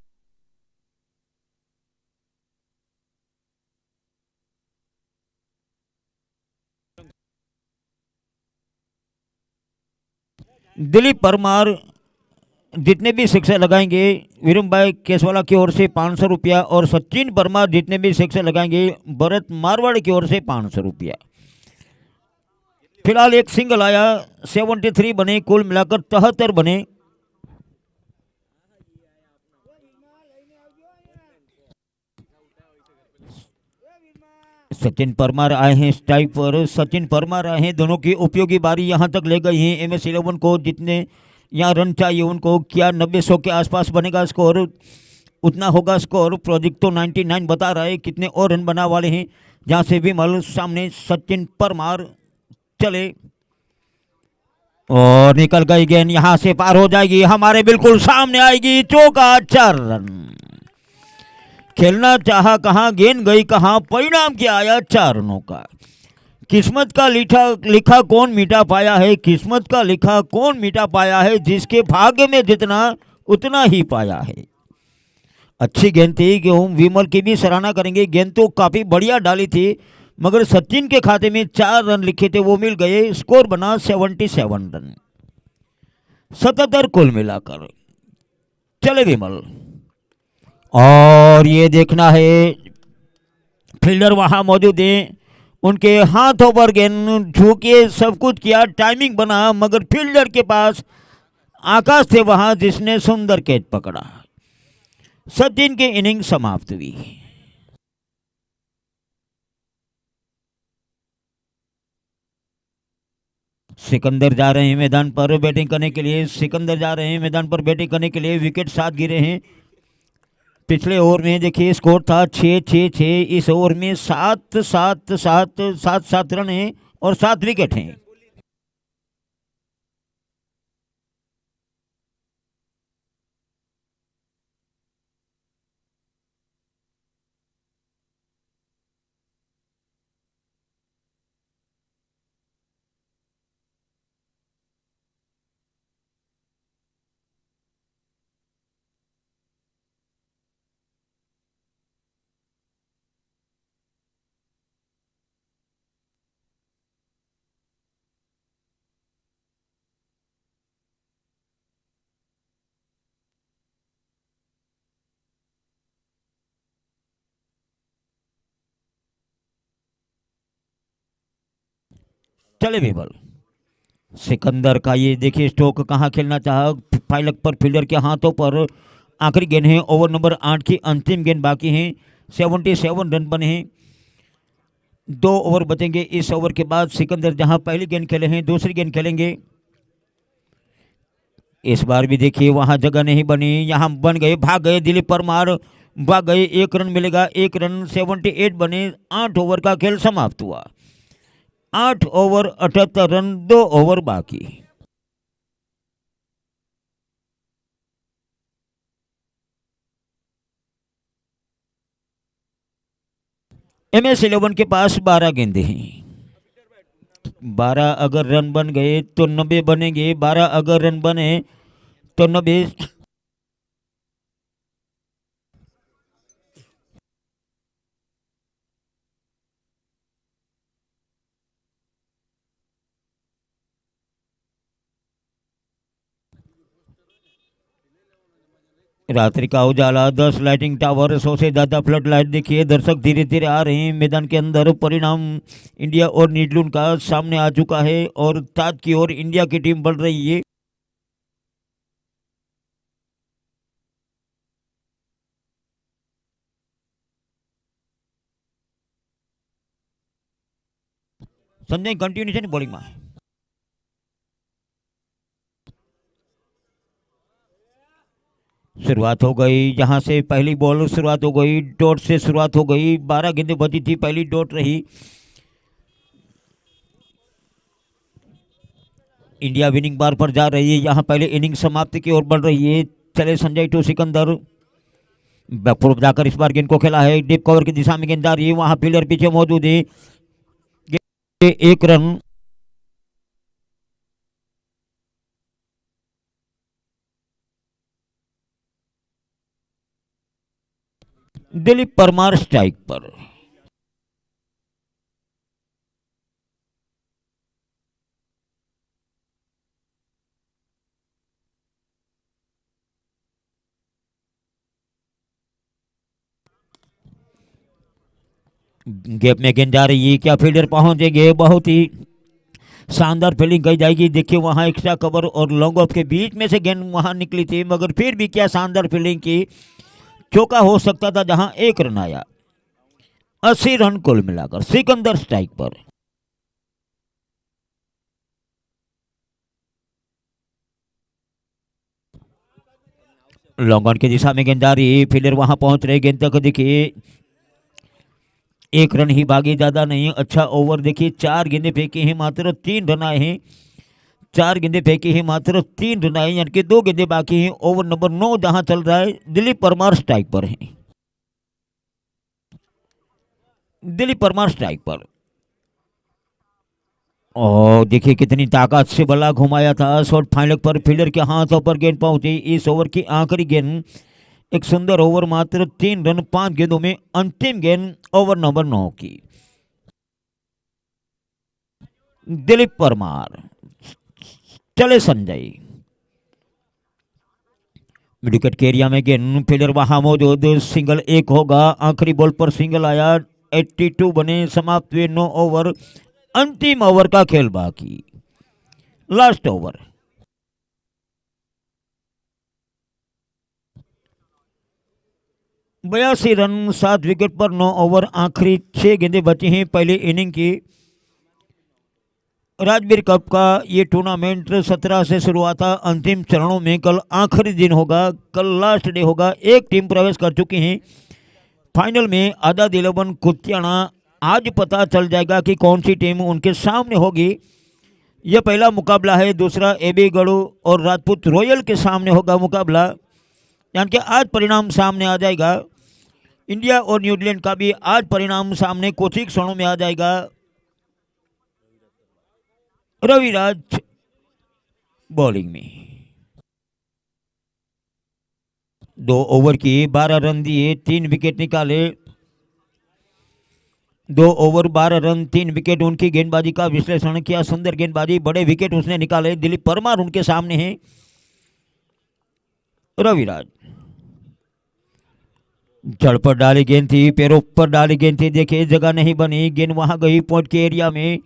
[SPEAKER 2] दिलीप परमार जितने भी सिक्सर लगाएंगे, वीरम भाई केसवाला की ओर से 500 रुपया, और सचिन परमार जितने भी सिक्सर लगाएंगे भरत मारवाड़ की ओर से 500 रुपया। फिलहाल एक सिंगल आया, 73 बने, कुल मिलाकर 73 बने। सचिन परमार आए हैं स्ट्राइक पर, सचिन परमार आए हैं, दोनों की उपयोगी बारी यहां तक ले गई है। MS11 को जितने यहाँ रन चाहिए उनको, क्या 90-100 के आसपास बनेगा स्कोर, उतना होगा स्कोर। प्रोजेक्ट तो 99 बता रहा है, कितने और रन बना वाले हैं। जहां से विमल सामने, सचिन परमार चले और निकल गई गेंद, यहां से पार हो जाएगी, हमारे बिल्कुल सामने आएगी, चौका, 4 रन। खेलना चाहा कहां, गेंद गई कहां, परिणाम क्या आया, 4 रनों का। किस्मत का लिखा कौन मिटा पाया है, किस्मत का लिखा कौन मिटा पाया है, जिसके भाग्य में जितना उतना ही पाया है। अच्छी गेंद थी, कि हम विमल की भी सराहना करेंगे, गेंद तो काफी बढ़िया डाली थी, मगर सचिन के खाते में 4 रन लिखे थे वो मिल गए। स्कोर बना 77 रन, 77 कुल मिलाकर। चले विमल, और ये देखना है फील्डर वहां मौजूद है, उनके हाथों पर गेंद झुके, सब कुछ किया, टाइमिंग बना, मगर फील्डर के पास आकाश थे वहां जिसने सुंदर कैच पकड़ा। सचिन की इनिंग समाप्त हुई। सिकंदर जा रहे हैं मैदान पर बैटिंग करने के लिए, सिकंदर जा रहे हैं मैदान पर बैटिंग करने के लिए। विकेट 7 गिरे हैं। पिछले ओवर में देखिए स्कोर था 6-6-6, इस ओवर में 7-7-7 रन हैं और 7 विकेट हैं। चले बेबल, सिकंदर का ये देखिए स्ट्रोक कहाँ खेलना चाहा, फाइलक पर फील्डर के हाथों पर। आखिरी गेंद है, ओवर नंबर 8 की अंतिम गेंद बाकी है। 77 रन बने हैं। 2 ओवर बचेंगे। इस ओवर के बाद सिकंदर जहां पहली गेंद खेले हैं दूसरी गेंद खेलेंगे। इस बार भी देखिए वहां जगह नहीं बनी, यहां बन गए, भाग गए दिलीप परमार, भाग गए, 1 रन मिलेगा, 1 रन, 78 बने। 8 ओवर का खेल समाप्त हुआ। 8 ओवर 78 रन, 2 ओवर बाकी। MS11 के पास 12 गेंदे हैं। 12 अगर रन बन गए तो 90 बनेंगे, 12 अगर रन बने तो 90। रात्रि का उजाला, 10 लाइटिंग टावर, 100 से ज्यादा फ्लड लाइट। देखिए दर्शक धीरे धीरे आ रहे हैं मैदान के अंदर। परिणाम इंडिया और न्यूजीलैंड का सामने आ चुका है और ताज की ओर इंडिया की टीम बढ़ रही है। संजय कंटिन्यूशन बॉलिंग में। शुरुआत हो गई, यहां से पहली बॉल शुरुआत हो गई, डॉट से शुरुआत हो गई। 12 गेंदें बची थी, पहली डॉट रही। इंडिया विनिंग बार पर जा रही है, यहां पहले इनिंग समाप्ति की ओर बढ़ रही है। चले संजय टू सिकंदर, बैकफुट जाकर इस बार गेंद को खेला है, डीप कवर की दिशा में गेंद जा रही है, वहां फील्डर पीछे मौजूद है। 1 रन। दिलीप परमार स्ट्राइक पर। गैप में गेंद जा रही है, क्या फील्डर पहुंचेंगे? बहुत ही शानदार फील्डिंग की जाएगी। देखिए वहां एक्स्ट्रा कवर और लॉन्ग ऑफ के बीच में से गेंद वहां निकली थी, मगर फिर भी क्या शानदार फील्डिंग की। चौका हो सकता था जहां 1 रन आया। 80 रन कुल मिलाकर। सिकंदर स्ट्राइक पर। लॉन्ग ऑन की दिशा में गेंद जा रही है, फील्डर वहां पहुंच रहे गेंद तक। देखिए 1 रन ही बागी, ज्यादा नहीं। अच्छा ओवर। देखिए 4 गेंदें फेंकी हैं, मात्र 3 रन आए हैं। 4 गेंदें फेंकी हैं, मात्र 3 रन आए, यानी कि 2 गेंदें बाकी हैं। ओवर नंबर 9 जहां चल रहा है, दिलीप परमार स्ट्राइक पर हैं। दिलीप परमार स्ट्राइक पर। और देखिए कितनी ताकत से बल्ला घुमाया था। शॉट फाइनल पर फील्डर के हाथों पर गेंद पहुंची। इस ओवर की आखिरी गेंद। एक सुंदर ओवर, मात्र 3 रन 5 गेंदों में। अंतिम गेंद ओवर नंबर 9 की। दिलीप परमार। चले संजय। विकेट के एरिया में गेंद, फील्डर वहां मौजूद। सिंगल 1 होगा। आखिरी बॉल पर सिंगल आया। 82 बने, समाप्त हुए 9 ओवर। अंतिम ओवर का खेल बाकी। Last over. बयासी रन 7 विकेट पर 9 ओवर। आखिरी 6 गेंदें बची हैं पहले इनिंग की। राजवीर कप का ये टूर्नामेंट 17 से शुरू हुआ था। अंतिम चरणों में कल आखिरी दिन होगा, कल लास्ट डे होगा। एक टीम प्रवेश कर चुकी है फाइनल में, आजाद 11 कुतियाना। आज पता चल जाएगा कि कौन सी टीम उनके सामने होगी। यह पहला मुकाबला है। दूसरा एबी गढ़ू और राजपूत रॉयल के सामने होगा मुकाबला, यानी कि आज परिणाम सामने आ जाएगा। इंडिया और न्यूजीलैंड का भी आज परिणाम सामने कुछ ही क्षणों में आ जाएगा। रविराज बॉलिंग में। 2 ओवर की 12 रन दिए, 3 विकेट निकाले। 2 ओवर 12 रन 3 विकेट। उनकी गेंदबाजी का विश्लेषण किया, सुंदर गेंदबाजी, बड़े विकेट उसने निकाले। दिलीप परमार उनके सामने हैं। रविराज जड़ पर डाली गेंद थी, पैरों पर डाली गेंद थी। देखिए जगह नहीं बनी, गेंद वहां गई पॉइंट के एरिया में।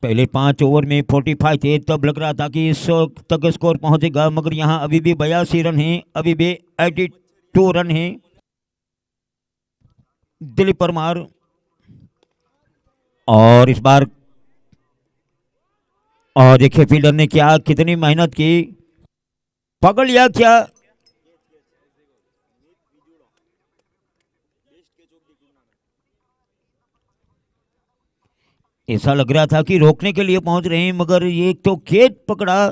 [SPEAKER 2] पहले 5 ओवर में 45 थे, तब लग रहा था कि 100 तक स्कोर पहुंचेगा, मगर यहाँ अभी भी 82 रन हैं, अभी भी 82 रन हैं। दिलीप परमार, और इस बार और देखिए फील्डर ने क्या कितनी मेहनत की, पकड़ लिया क्या। ऐसा लग रहा था कि रोकने के लिए पहुंच रहे हैं, मगर ये तो कैच पकड़ा।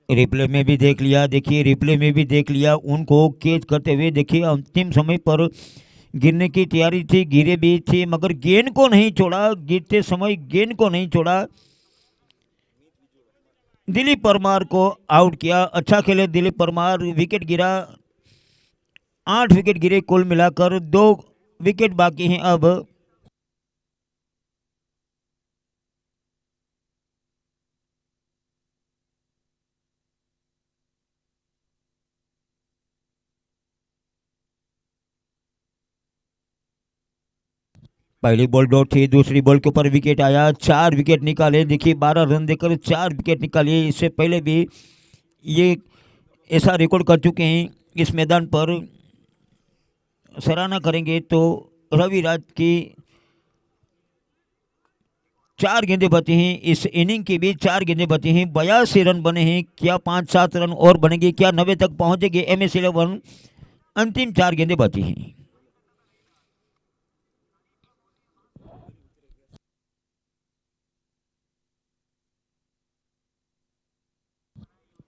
[SPEAKER 2] रिप्ले में भी देख लिया, देखिए रिप्ले में भी देख लिया उनको कैच करते हुए। देखिए अंतिम समय पर गिरने की तैयारी थी, गिरे भी थे, मगर गेंद को नहीं छोड़ा, गिरते समय गेंद को नहीं छोड़ा। दिलीप परमार को आउट किया। अच्छा खेले दिलीप परमार, विकेट गिरा, 8 विकेट गिरे कुल मिलाकर, 2 विकेट बाकी हैं अब। पहली बॉल डॉट थी, दूसरी बॉल के ऊपर विकेट आया, 4 विकेट निकाले। देखिए 12 रन देकर 4 विकेट निकाले। इससे पहले भी ये ऐसा रिकॉर्ड कर चुके हैं इस मैदान पर। सराहना करेंगे तो रविराज की 4 गेंदें बची हैं, इस इनिंग की भी 4 गेंदें बची हैं, 82 रन बने हैं। क्या 5-7 रन और बनेंगे, क्या 90 तक पहुंचेंगे MS11? अंतिम 4 गेंदें बची हैं।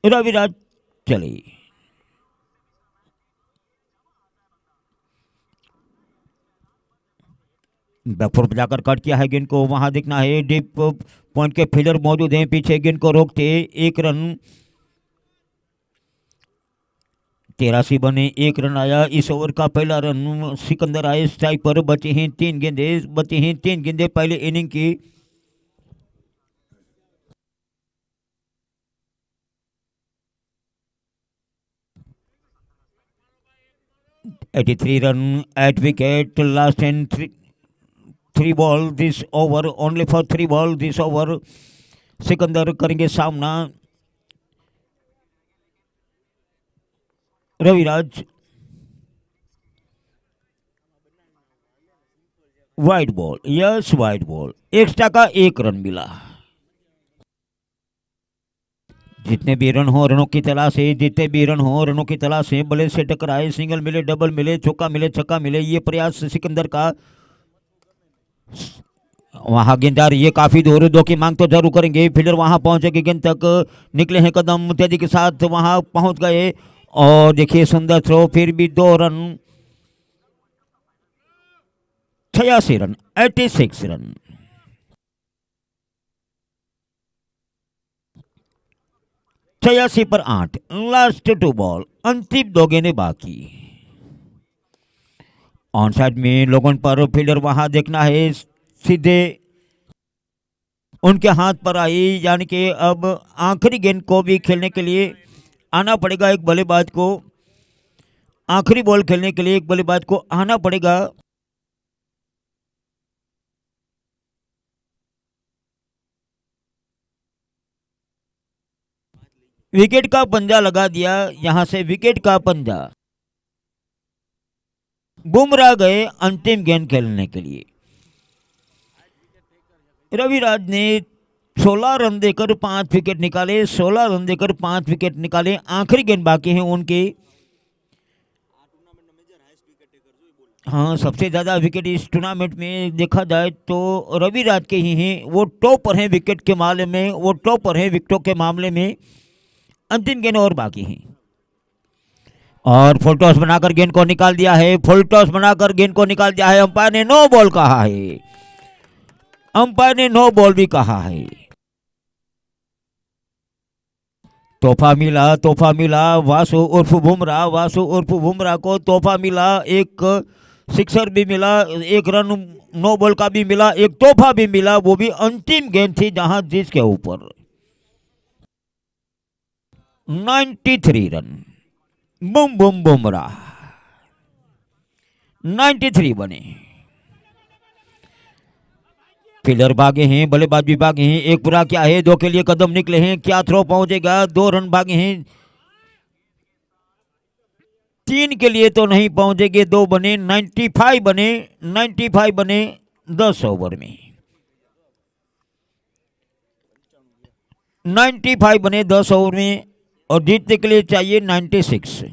[SPEAKER 2] रविराज चले, बैकफुट जाकर कट किया है गेंद को, वहां देखना है डीप पॉइंट के फील्डर मौजूद हैं, पीछे गेंद को रोकते। 1 रन, 83 बने, 1 रन आया। इस ओवर का पहला रन सिकंदर आए स्ट्राइक पर। बचे हैं 3 गेंदें, बचे हैं 3 गेंदें पहले इनिंग की। $83 run, 8 wicket, last and 3 ball this over, only for 3 ball this over. Sikandar करेंगे सामना Raviraj. Wide ball, yes wide ball, extra का 1 रन मिला। जितने भी रन हो रनों की तलाश है, जितने भी रन हो रनों की तलाश है। बल्ले से टकराए, सिंगल मिले, डबल मिले, चौका मिले, छक्का मिले, ये प्रयास सिकंदर का। वहां गेंददार ये काफी दूर, 2 की मांग तो जरूर करेंगे, फील्डर वहां पहुंचेगी, गेंद तक निकले हैं कदम तेजी के साथ, वहां पहुंच गए। और देखिए सुंदर थ्रो, फिर भी 2 रन, 86 रन, 86 रन। छियासी पर 8, लास्ट 2 बॉल, अंतिम 2 गेंदें बाकी। ऑन साइड में लोगों पर फील्डर वहां देखना है, सीधे उनके हाथ पर आई, यानी कि अब आखिरी गेंद को भी खेलने के लिए आना पड़ेगा एक बल्लेबाज को। आखिरी बॉल खेलने के लिए एक बल्लेबाज को आना पड़ेगा। विकेट का पंजा लगा दिया, यहां से विकेट का पंजा। बुमराह गए अंतिम गेंद खेलने के लिए। रविराज ने 16 रन देकर 5 विकेट निकाले, 16 रन देकर 5 विकेट निकाले। आखिरी गेंद बाकी है उनके। हाँ, सबसे ज़्यादा विकेट इस टूर्नामेंट में देखा जाए तो रविराज के ही हैं, वो टॉप पर हैं विकेट के मामले में, वो टॉप पर हैं विकेटों के मामले में। अंतिम गेंद और बाकी हैं, और फुल टॉस बनाकर गेंद को निकाल दिया है, फुल टॉस बनाकर गेंद को निकाल दिया है। अंपायर ने नो बॉल कहा है, अंपायर ने नो बॉल भी कहा है। तोहफा मिला, तोहफा मिला, वासु उर्फ बुमराह, वासु उर्फ बुमराह को तोहफा मिला, एक सिक्सर भी मिला, एक रन नो बॉल का भी मिला, एक तोहफा भी मिला, वो भी अंतिम गेंद थी जहां जिसके ऊपर 93 रन। बुम बुम बुमराह 93 बने। फील्डर भागे हैं, बल्लेबाज भी भागे हैं, एक पूरा क्या है, दो के लिए कदम निकले हैं, क्या थ्रो पहुंचेगा, 2 रन भागे हैं, 3 के लिए तो नहीं पहुंचेंगे, 2 बने, 95 बने, 95 बने 10 ओवर में, 95 बने 10 ओवर में, और जीतने के लिए चाहिए 96।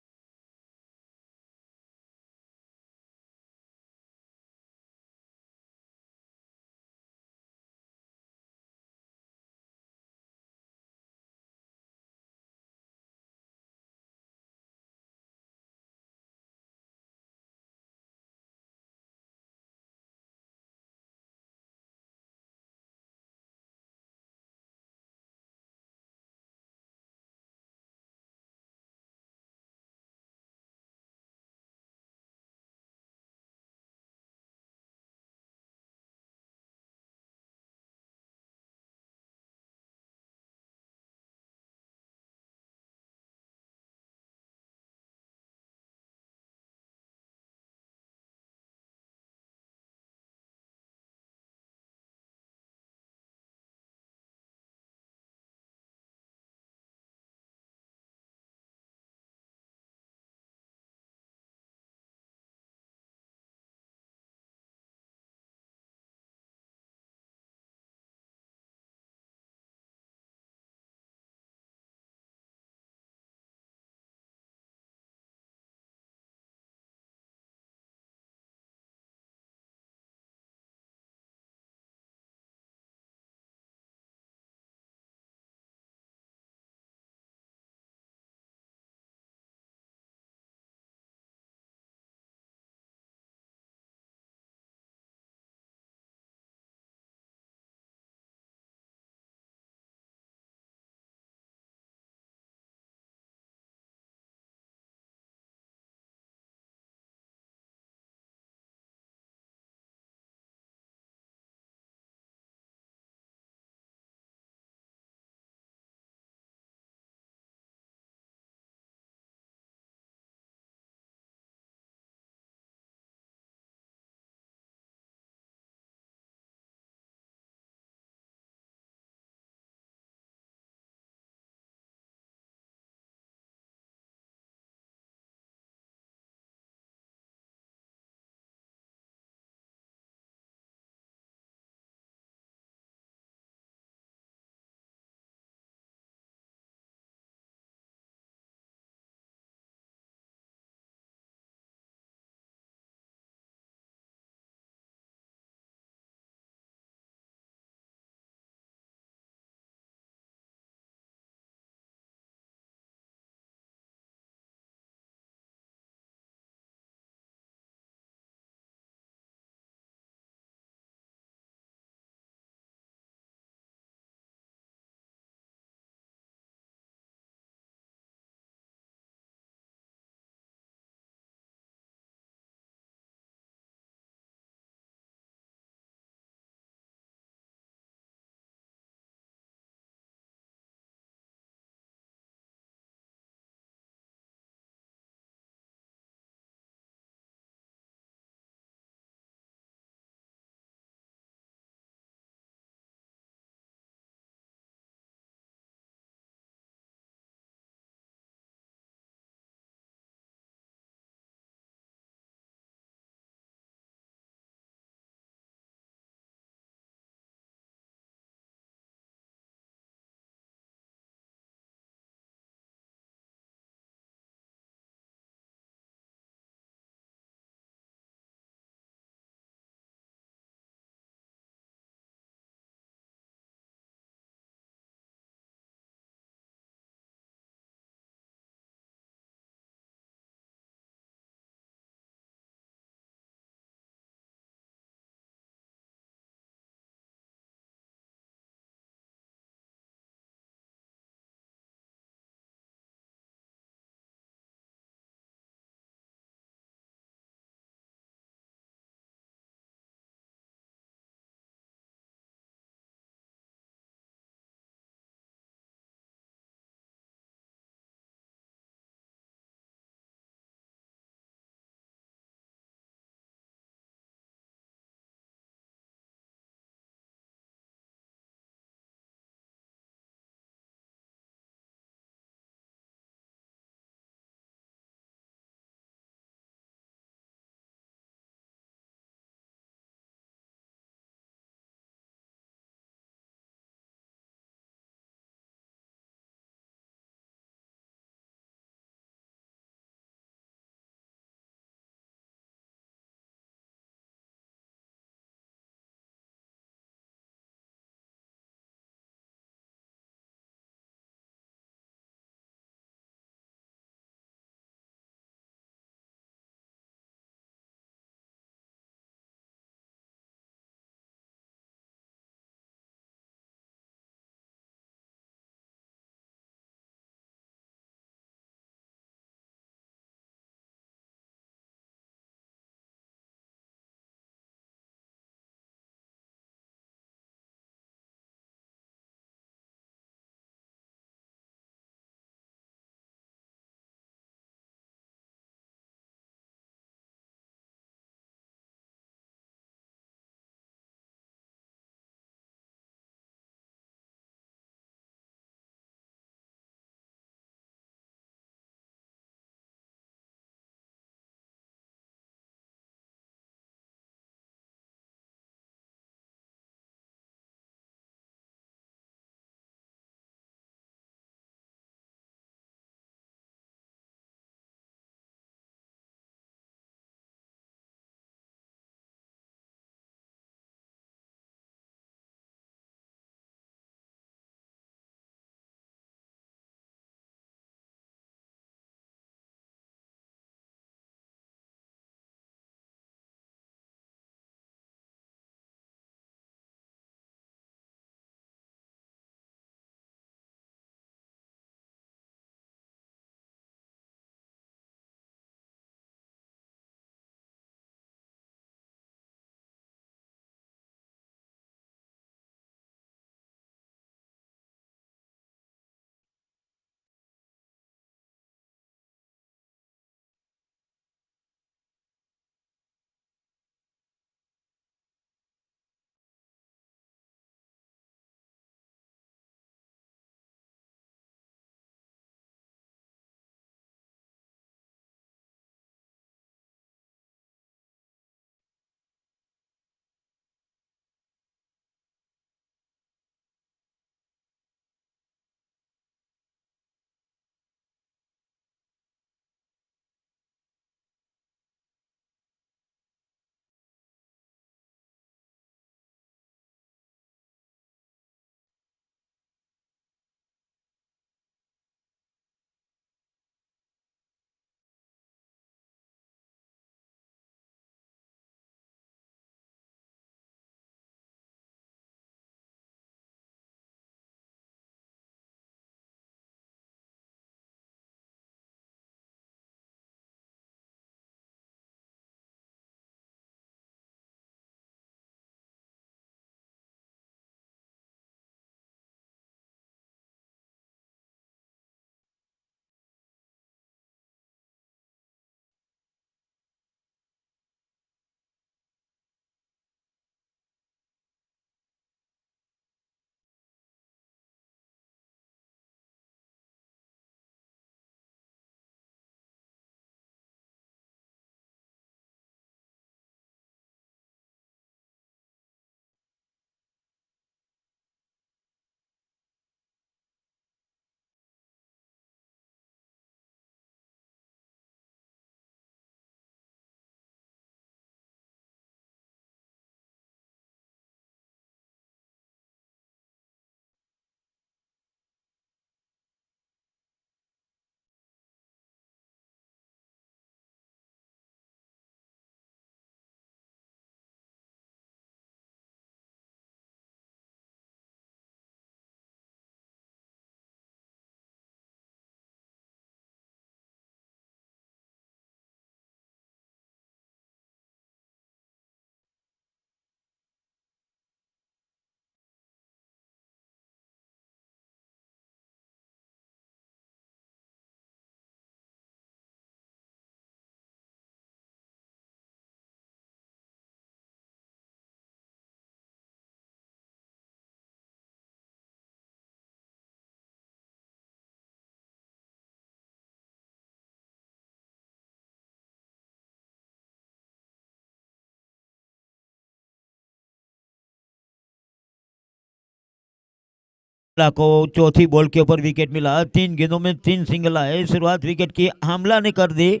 [SPEAKER 2] को चौथी बॉल के ऊपर विकेट मिला। 3 गेंदों में 3 सिंगल आए। शुरुआत विकेट की हमला ने कर दी।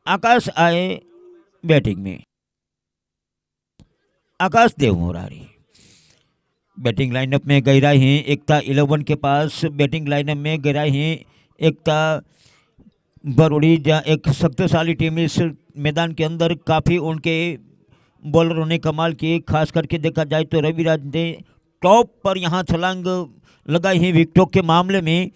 [SPEAKER 2] आकाश आए बैटिंग में। आकाश देव मुरारी बैटिंग लाइनअप में गहराई हैं। एकता 11 के पास बैटिंग लाइनअप में गहराई हैं। एकता बरोड़ी जहाँ एक शक्तिशाली टीम इस मैदान के अंदर काफ़ी उनके बॉलरों ने कमाल किए। खास करके देखा जाए तो रविराज ने टॉप पर यहाँ छलांग लगाई है विकेटों के मामले में।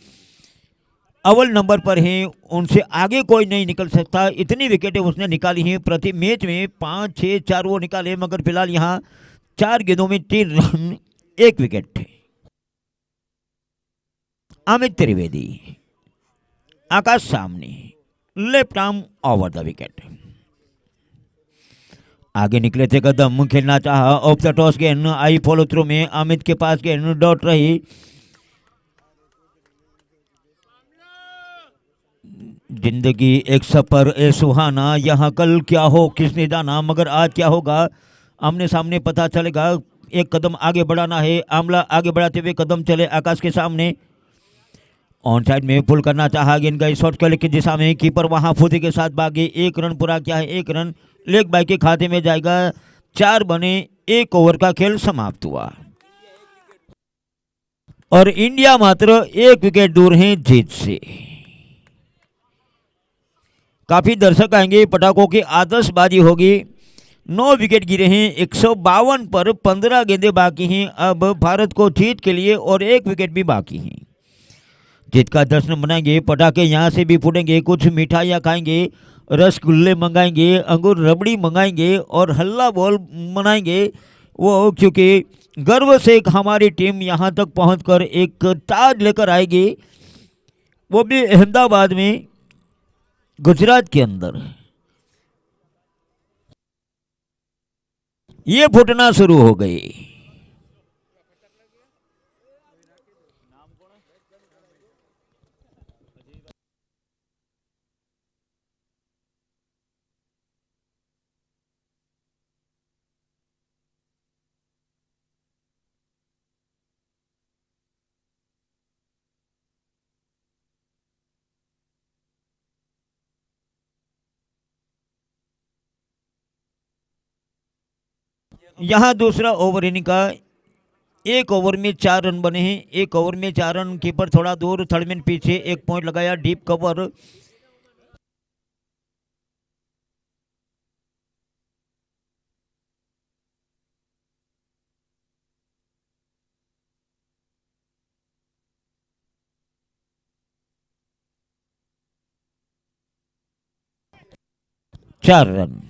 [SPEAKER 2] अव्वल नंबर पर हैं। उनसे आगे कोई नहीं निकल सकता। इतनी विकेटें उसने निकाली हैं प्रति मैच में। 5, 6, 4 वो निकाले, मगर फिलहाल यहाँ 4 गेंदों में 3 रन 1 विकेट थे। अमित त्रिवेदी आकाश सामने left arm over the wicket. आगे निकले थे कदम, खेलना चाहा। ऑफ द टॉस गेंद आई फॉलो थ्रू में। अमित के पास गेंद डॉट रही। जिंदगी एक सफर ए सुहाना, यहाँ कल क्या हो किसने जाना, मगर आज क्या होगा आमने सामने पता चलेगा। एक कदम आगे बढ़ाना है। आमला आगे बढ़ाते हुए कदम चले आकाश के सामने। ऑन साइड में पुल करना चाहा। गेंद गई शॉर्ट कले की दिशा में। कीपर वहां फुर्ती के साथ भागे। 1 रन पूरा किया है। 1 रन लेग बाय के खाते में जाएगा। 4 बने। 1 ओवर का खेल समाप्त हुआ और इंडिया मात्र 1 विकेट दूर है जीत से। काफी दर्शक आएंगे। पटाखों की आतशबाजी होगी। 9 विकेट गिरे हैं 152 पर। 15 गेंदें बाकी हैं अब भारत को जीत के लिए और 1 विकेट भी बाकी हैं। जीत का जश्न मनाएंगे। पटाखे यहाँ से भी फूटेंगे। कुछ मिठाइयाँ खाएंगे, रसगुल्ले मंगाएंगे, अंगूर रबड़ी मंगाएंगे और हल्ला बोल मनाएंगे वो, क्योंकि गर्व से हमारी टीम यहाँ तक पहुँचकर एक ताज लेकर आएगी, वो भी अहमदाबाद में, गुजरात के अंदर। ये फूटना शुरू हो गई। यहाँ दूसरा ओवर इनिंग का 1 ओवर में 4 रन बने हैं। 1 ओवर में 4 रन। कीपर थोड़ा दूर, थर्डमैन पीछे। 1 पॉइंट लगाया। Deep cover. चार रन।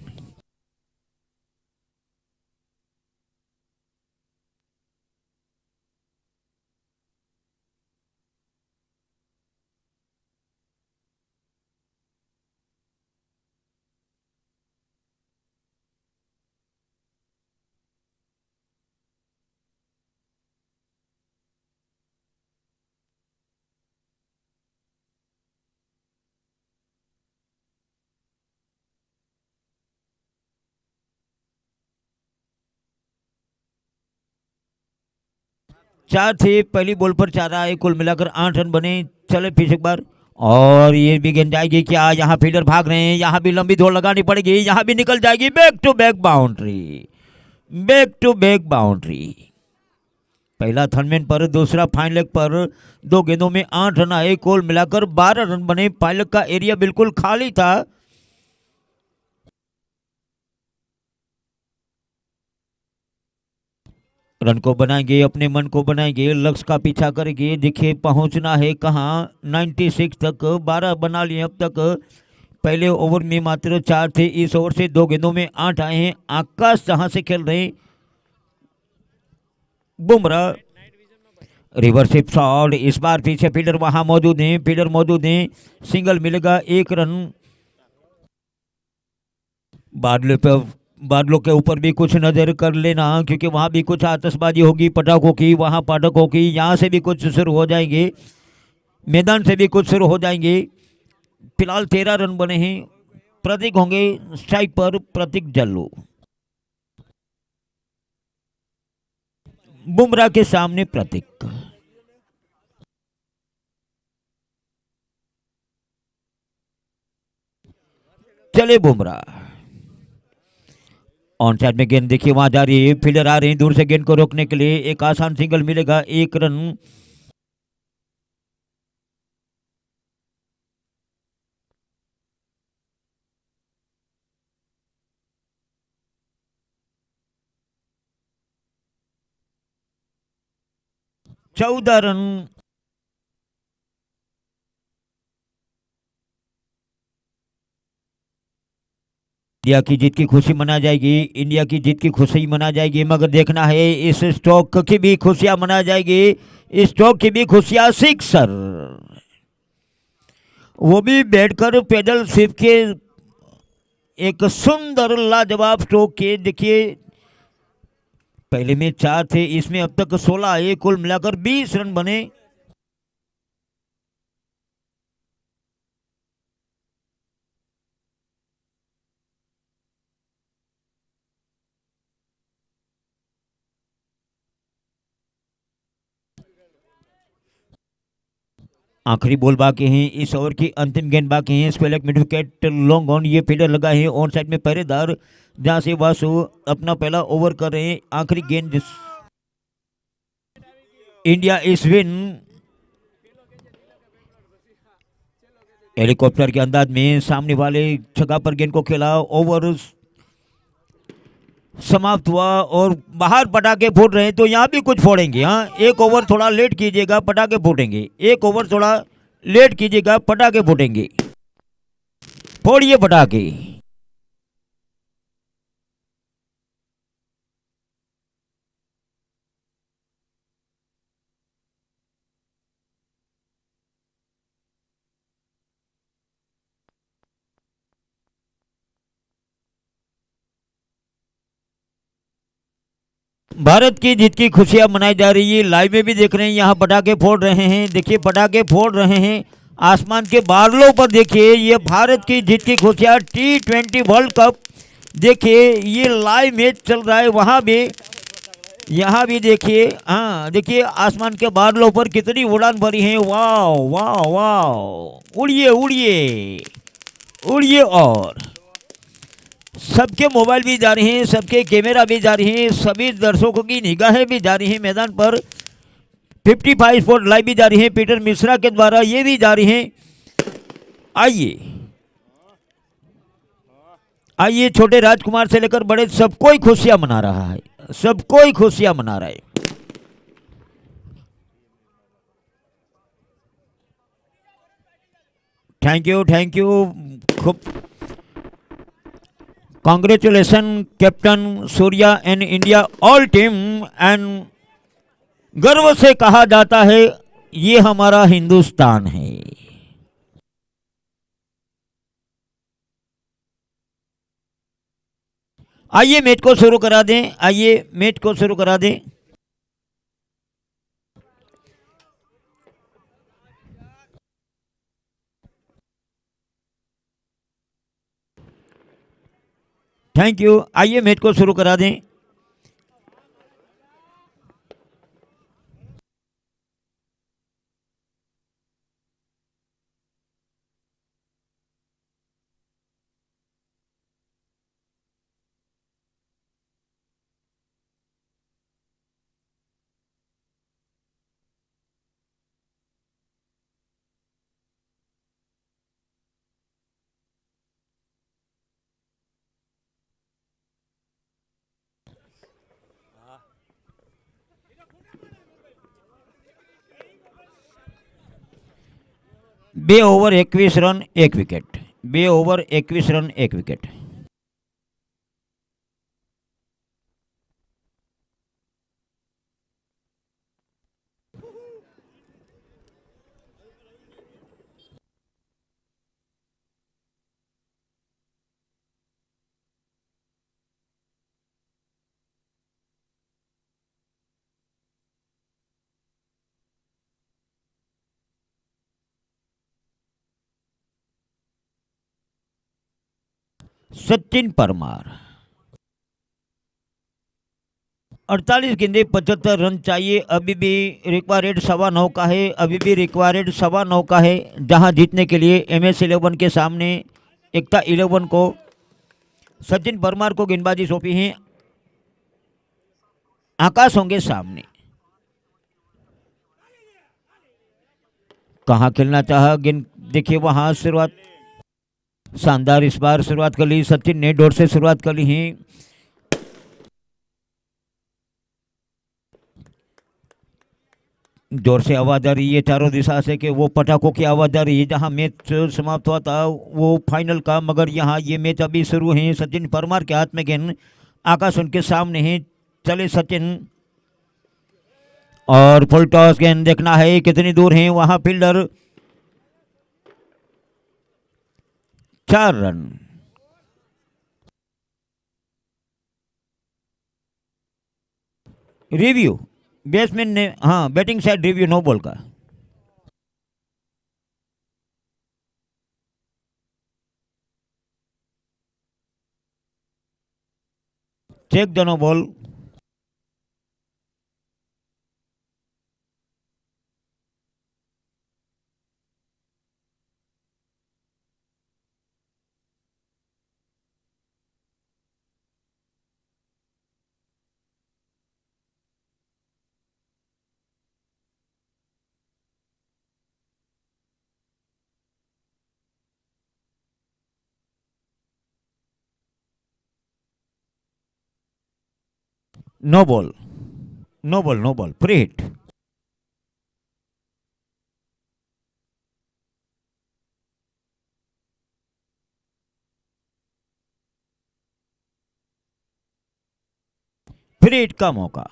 [SPEAKER 2] चार थे पहली बॉल पर। 4 आए। कुल मिलाकर 8 रन बने। चले फिर एक बार और ये भी गेंद जाएगी क्या? यहाँ फील्डर भाग रहे हैं। यहाँ भी लंबी दौड़ लगानी पड़ेगी। यहाँ भी निकल जाएगी। Back to back boundary. Back to back boundary. पहला थर्डमैन पर, दूसरा फाइन लेग पर। 2 गेंदों में 8 रन आए। कुल मिलाकर 12 रन बने। फाइन लेग का एरिया बिल्कुल खाली था। रन को बनाएंगे, अपने मन को बनाएंगे, लक्ष्य का पीछा करेंगे। देखिए पहुंचना है कहाँ, 96 तक। 12 बना लिए अब तक। पहले ओवर में मात्र 4 थे। इस ओवर से 2 गेंदों में 8 आए हैं। आकाश जहां से खेल रहे हैं। बुमराह रिवर्सिप शॉट। इस बार पीछे फील्डर वहां मौजूद हैं। फील्डर मौजूद हैं। सिंगल मिलेगा। 1 रन। बादलों के ऊपर भी कुछ नजर कर लेना, क्योंकि वहां भी कुछ आतशबाजी होगी पटाखों की, वहां पटाखों की। यहाँ से भी कुछ शुरू हो जाएंगे। मैदान से भी कुछ शुरू हो जाएंगे। फिलहाल 13 रन बने हैं। प्रतीक होंगे स्ट्राइक पर। प्रतीक जल्लू। बुमराह के सामने प्रतीक। चले बुमराह, ऑन साइड में गेंद देखिए वहां जा रही है, फील्डर आ रहे हैं दूर से गेंद को रोकने के लिए, एक आसान सिंगल मिलेगा, 1 रन। चौदह रन। इंडिया की जीत की खुशी मना जाएगी, इंडिया की जीत की खुशी मना जाएगी, मगर देखना है इस स्ट्रोक की भी खुशियां मना जाएगी, इस स्ट्रोक की भी खुशियां। सिक्सर, वो भी बैठकर पेडल स्विप के एक सुंदर लाजवाब स्ट्रोक के। देखिए पहले में 4 थे, इसमें अब तक 16 आए, कुल मिलाकर 20 रन बने। आखिरी बॉल बाकी हैं, इस ओवर की अंतिम गेंद बाकी है। स्पेलक मिड विकेट लॉन्ग ऑन, ये फील्डर लगा है ऑन साइड में पहरेदार, जहां से वासु अपना पहला ओवर कर रहे हैं। आखिरी गेंद, इंडिया इस विन। हेलीकॉप्टर के अंदाज में सामने वाले जगह पर गेंद को खेला, ओवर समाप्त हुआ और बाहर पटाखे फूट रहे हैं, तो यहाँ भी कुछ फोड़ेंगे। हाँ, एक ओवर थोड़ा लेट कीजिएगा, पटाखे फूटेंगे, एक ओवर थोड़ा लेट कीजिएगा, पटाखे फूटेंगे। फोड़िए पटाखे। भारत की जीत की खुशियां मनाई जा रही है, लाइव में भी देख रहे हैं, यहाँ पटाखे फोड़ रहे हैं, देखिए पटाखे फोड़ रहे हैं आसमान के बादलों पर। देखिए ये भारत की जीत की खुशियां, T20 वर्ल्ड कप। देखिए ये लाइव मैच चल रहा है, वहाँ भी यहाँ भी देखिए। हाँ देखिए आसमान के बादलों पर कितनी उड़ान भरी है, वाह वाह वाह, उड़िए उड़िए उड़िए। और सबके मोबाइल भी जा रहे हैं, सबके कैमरा भी जा रहे हैं, सभी दर्शकों की निगाहें भी जा रही हैं मैदान पर। 55 स्पोर्ट लाइव भी जा रही है पीटर मिश्रा के द्वारा, ये भी जा रही हैं। आइए आइए, छोटे राजकुमार से लेकर बड़े सबको ही खुशियां मना रहा है, सबको ही खुशियां मना रहा है। थैंक यू, थैंक यू, खूब congratulation captain Surya and India all team. And गर्व से कहा जाता है ये हमारा हिंदुस्तान है। आइए मैच को शुरू करा दें, आइए मैच को शुरू करा दें। थैंक यू, आइए मैच को शुरू करा दें। बे ओवर 21 रन 1 विकेट, बे over 21 run 1 wicket. Sachin Parmar, 48 गेंदे 75 रन चाहिए। अभी भी रिक्वायर्ड 9.25 का है, अभी भी रिक्वायर्ड 9.25 का है, जहां जीतने के लिए MS11 के सामने एकता 11 को सचिन परमार को गेंदबाजी सौंपी है। आकाश होंगे सामने। कहाँ खेलना चाहा गेंद, देखिए वहां शुरुआत शानदार इस बार शुरुआत कर ली सचिन ने, डोर से शुरुआत कर ली है। जोर से आवाज आ रही है चारों दिशा से कि वो पटाखों की आवाज आ रही है। जहां मैच समाप्त हुआ था वो फाइनल का, मगर यहाँ ये मैच अभी शुरू है। सचिन परमार के हाथ में गेंद, आकाश उनके सामने है। चले सचिन और फुल टॉस गेंद, देखना है कितनी दूर है वहां फील्डर। 4 रन। रिव्यू बैट्समैन ने, हाँ batting side review no ball का। Check the no ball. No ball, no ball, no ball, free hit. Free hit का मौका,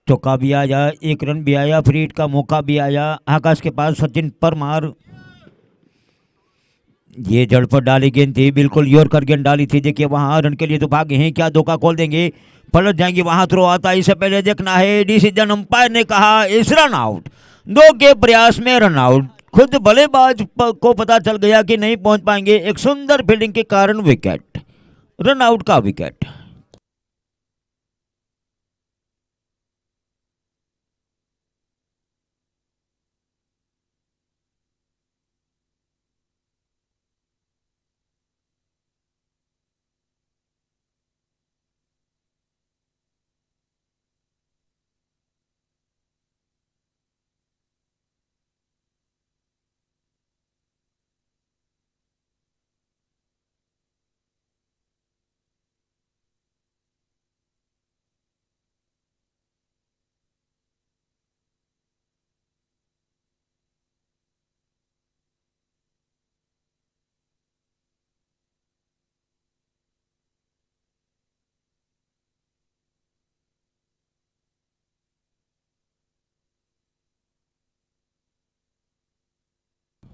[SPEAKER 2] चौका भी आया, 1 रन भी आया, फ्री हिट का मौका भी आया आकाश के पास। सचिन परमार, ये जड़ पर डाली गेंद थी, बिल्कुल यॉर्कर गेंद डाली थी। देखिए वहां रन के लिए तो भागे हैं, क्या धोखा खोल देंगे, पलट जाएंगे। वहां थ्रो आता है, इससे पहले देखना है डिसीजन अंपायर ने कहा इस रन आउट, 2 के प्रयास में रन आउट। खुद बल्लेबाज को पता चल गया कि नहीं पहुंच पाएंगे, एक सुंदर फील्डिंग के कारण विकेट, रन आउट का विकेट।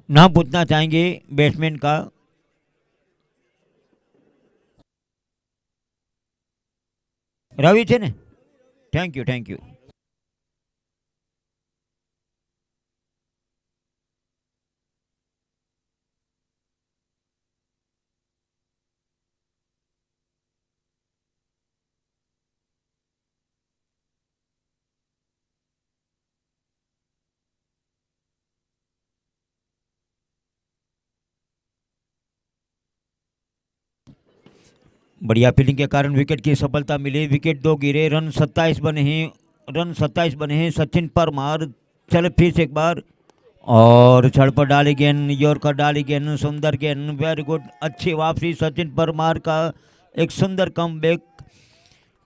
[SPEAKER 2] ना पूछना चाहेंगे बैट्समैन का। रवि છે ને, थैंक यू, थैंक यू। बढ़िया फील्डिंग के कारण विकेट की सफलता मिली, विकेट 2 गिरे, रन 27 बने हैं, रन 27 बने हैं। सचिन परमार चले फिर से एक बार, और छड़ पर डाली गेंद, यॉर्कर डाली गेंद, सुंदर गेंद, वेरी गुड, अच्छी वापसी सचिन परमार का, एक सुंदर कमबैक।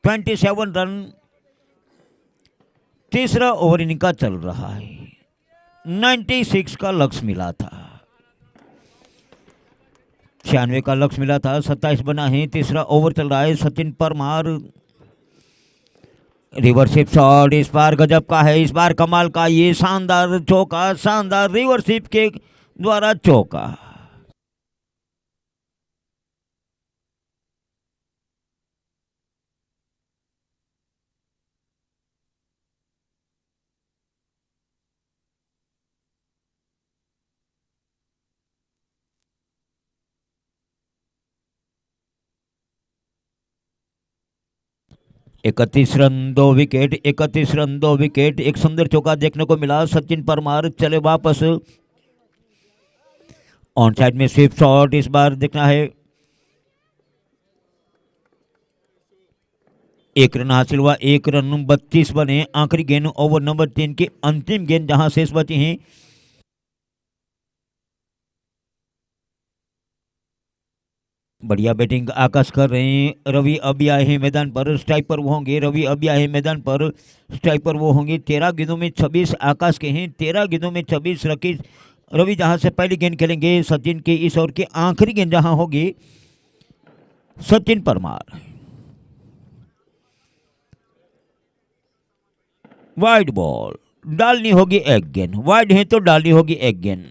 [SPEAKER 2] 27 रन, तीसरा ओवर इनिंग का चल रहा है। 96 का लक्ष्य मिला था, 96 का लक्ष्य मिला था, 27 बना है, तीसरा ओवर चल रहा है। सचिन परमार, रिवर्सिप शॉट इस बार गजब का है, इस बार कमाल का, ये शानदार चौका, शानदार रिवर्सिप के द्वारा चौका। 31 रन 2 विकेट, 31 रन 2 विकेट। एक सुंदर चौका देखने को मिला। सचिन परमार चले वापस। ऑन साइड में स्वीप शॉट इस बार देखना है। 1 रन हासिल हुआ, 1 रन 32 बने। आखिरी गेंद ओवर नंबर 3 की अंतिम गेंद जहां शेष बची हैं। बढ़िया बैटिंग आकाश कर रहे हैं। रवि अभी आए हैं मैदान पर, स्ट्राइक पर वो होंगे। रवि अभी आए हैं मैदान पर, स्ट्राइक पर वो होंगे। 13 गेंदों में 26 आकाश के हैं, 13 गेंदों में 26 रवि जहां से पहली गेंद खेलेंगे। सचिन की इस ओवर की आखिरी गेंद जहां होगी सचिन परमार। वाइड बॉल डालनी होगी एक गेंद, वाइड है तो डालनी होगी एक गेंद।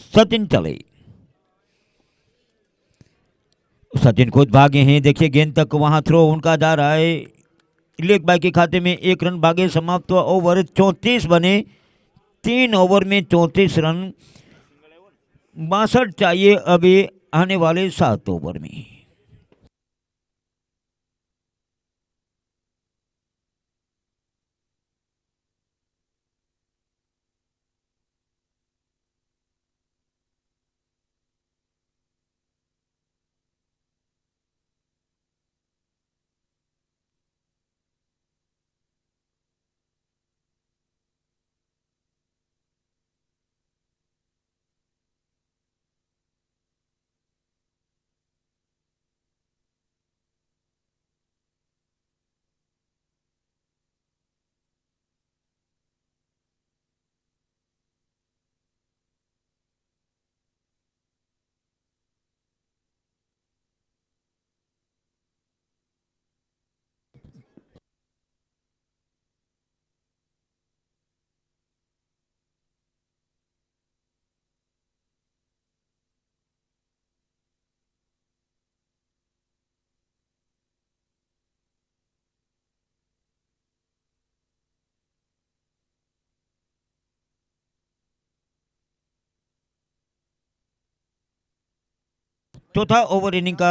[SPEAKER 2] सचिन चले, सचिन खुद भागे हैं। देखिए गेंद तक वहां थ्रो उनका जा रहा है। लेग बाय के खाते में 1 रन भागे। समाप्त हुआ ओवर, 34 बने। 3 ओवर में 34 रन, 62 चाहिए अभी आने वाले 7 ओवर में। चौथा ओवर इनिंग का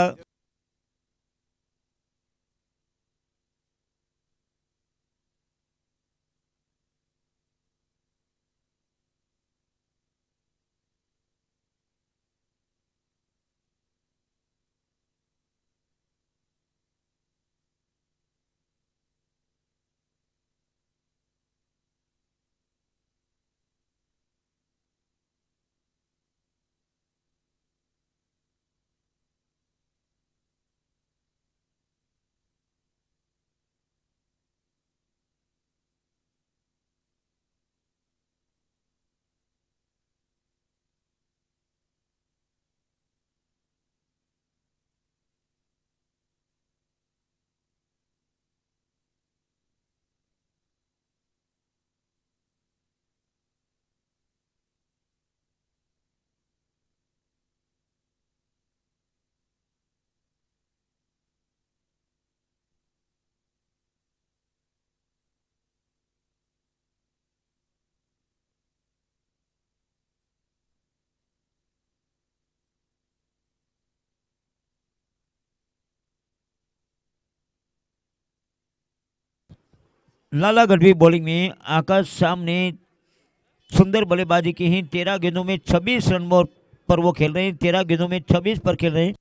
[SPEAKER 2] लाला गढ़वी बॉलिंग में। आकाश सामने सुंदर बल्लेबाजी की है। 13 गेंदों में 26 रन पर वो खेल रहे हैं। 13 गेंदों में 26 पर खेल रहे हैं।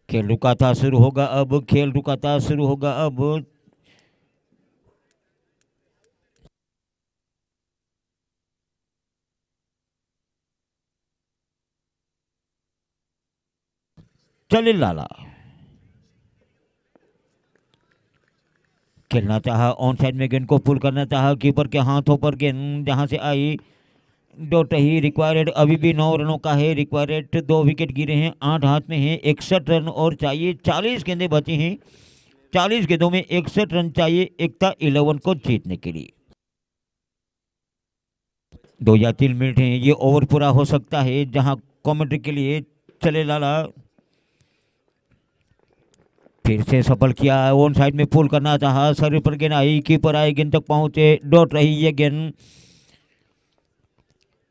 [SPEAKER 2] खेल रुका था, शुरू होगा अब। खेल रुका था, शुरू होगा अब। चले लाला, खेलना चाहा, ऑन साइड में गेंद को पुल करना चाहा। कीपर के हाथों पर गेंद जहां से आई डॉट ही। रिक्वायर्ड अभी भी 9 रनों का है। रिक्वायर्ड 2 विकेट गिरे हैं, 8 हाथ में हैं। 61 रन और चाहिए। 40 गेंदें बची हैं। 40 गेंदों में 61 रन चाहिए एकता 11 को जीतने के लिए। 2 या 3 मिनट हैं, ये ओवर पूरा हो सकता है। जहां कमेंट्री के लिए चले लाला, फिर से सफल किया, ऑन साइड में पुल करना चाहा, शरीर पर गेंद आई, कीपर आए, गेंद तक पहुंचे, डॉट रही ये गेंद।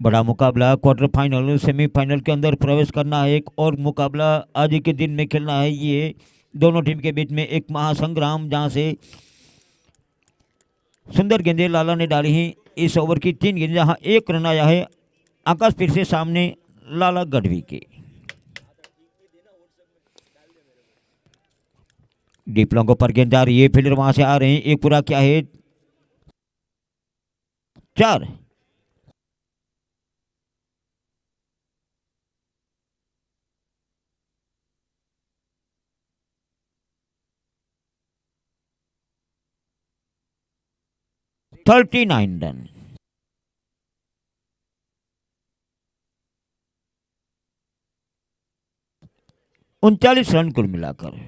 [SPEAKER 2] बड़ा मुकाबला, क्वार्टर फाइनल सेमीफाइनल के अंदर प्रवेश करना है। एक और मुकाबला आज के दिन में खेलना है। ये दोनों टीम के बीच में एक महासंग्राम, जहां से सुंदर गेंदें लाला ने डाली हैं। इस ओवर की 3 गेंदें, जहां 1 रन आया है। आकाश फिर से सामने लाला गढ़वी के। डीप लॉन्गों पर गेंद जा रही है, फील्डर वहां से आ रहे हैं। एक पूरा क्या है, 4। Thirty 39 run. 39 रन कुल मिलाकर।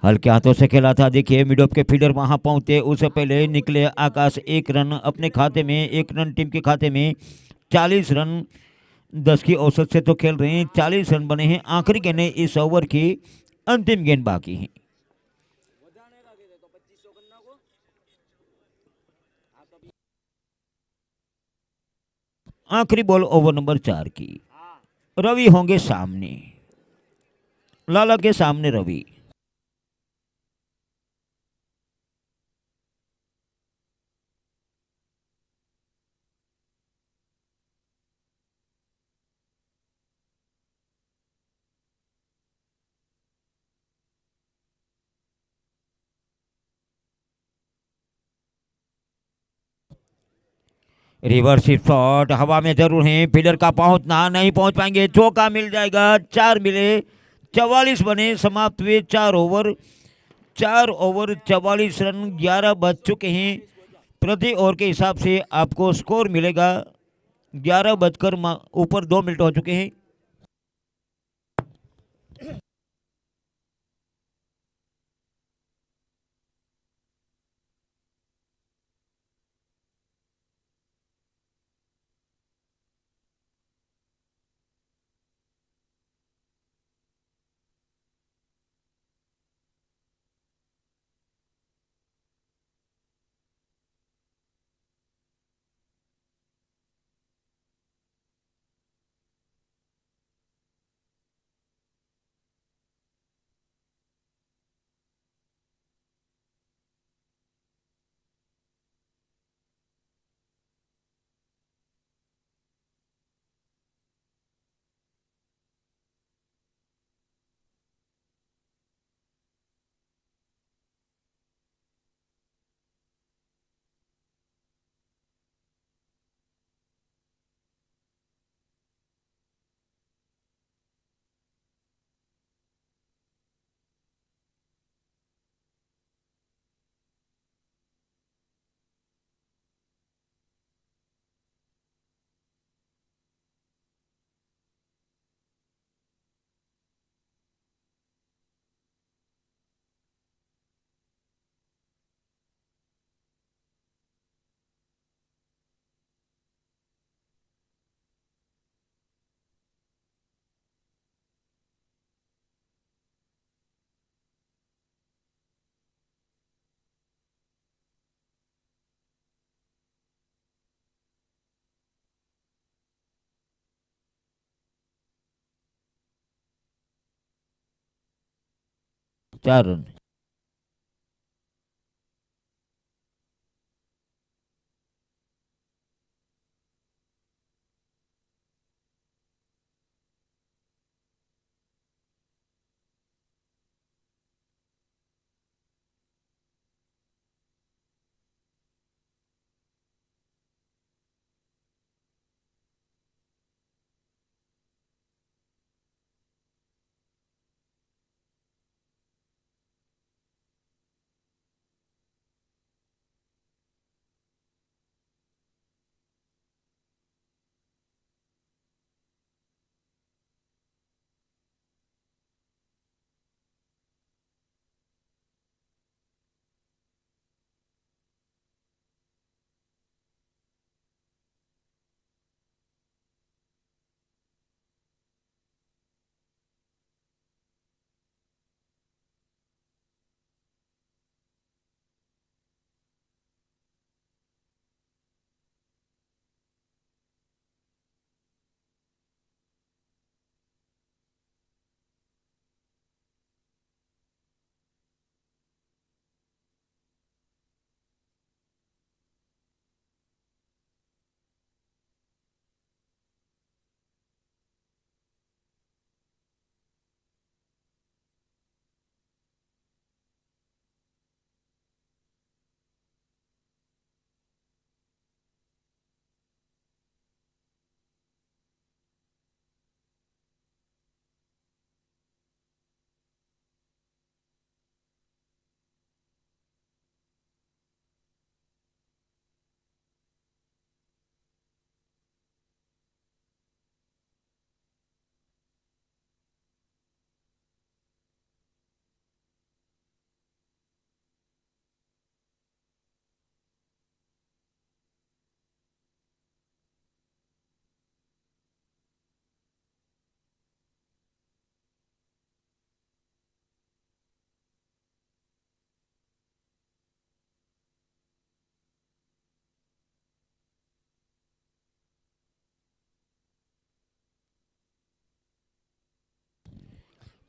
[SPEAKER 2] हल्के हाथों से खेला था। देखिए मिड ऑफ के फील्डर वहां पहुंचे, उससे पहले निकले आकाश। 1 रन अपने खाते में, 1 रन टीम के खाते में। 40 रन 10 की औसत से तो खेल रहे हैं। 40 रन बने हैं। आखिरी गेंद इस ओवर की, अंतिम गेंद बाकी है। आखिरी बॉल ओवर नंबर 4 की। रवि होंगे सामने, लाला के सामने रवि। रिवर्स शॉट हवा में जरूर है, फील्डर का पहुंचना नहीं पहुंच पाएंगे। चौका मिल जाएगा। 4 मिले, 44 बने, समाप्त हुए 4 ओवर। 4 ओवर 44 रन, 11 बज चुके हैं। प्रति ओवर के हिसाब से आपको स्कोर मिलेगा 11 बजकर ऊपर 2 मिनट हो चुके हैं। चार रन।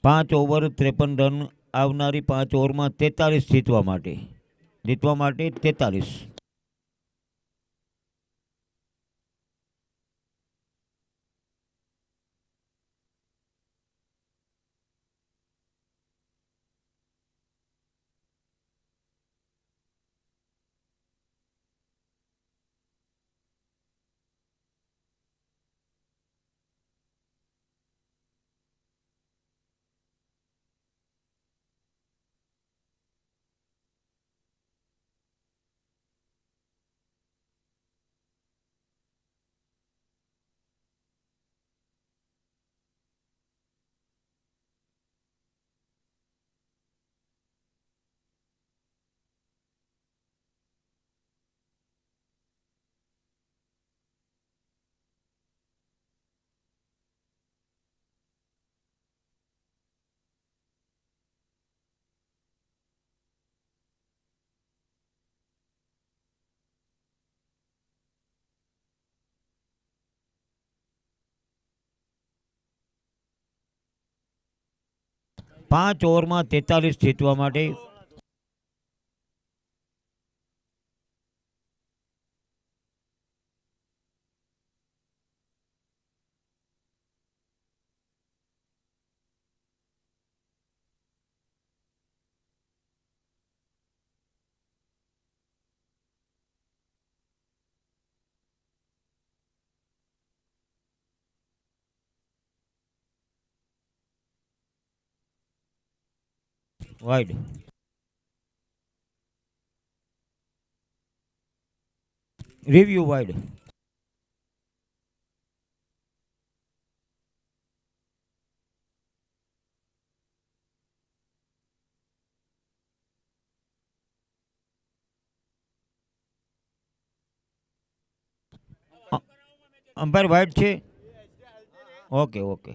[SPEAKER 2] 5 ઓવર 53 રન આવનારી 5 ઓવરમાં 43 જીતવા માટે 43. 5 ઓવરમાં 43 જીતવા માટે wide. Review wide. Umpire wide છે. Okay okay.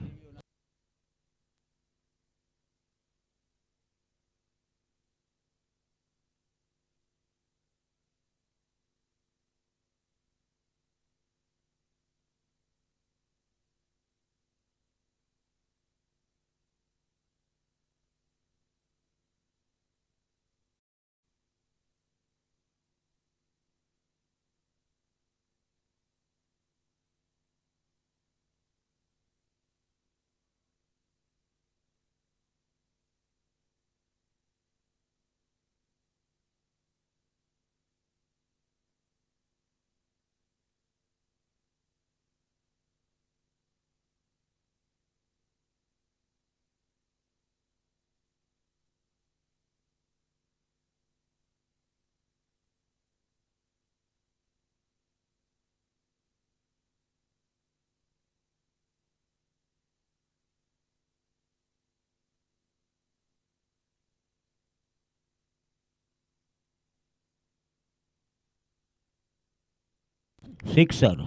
[SPEAKER 2] સિક્સર.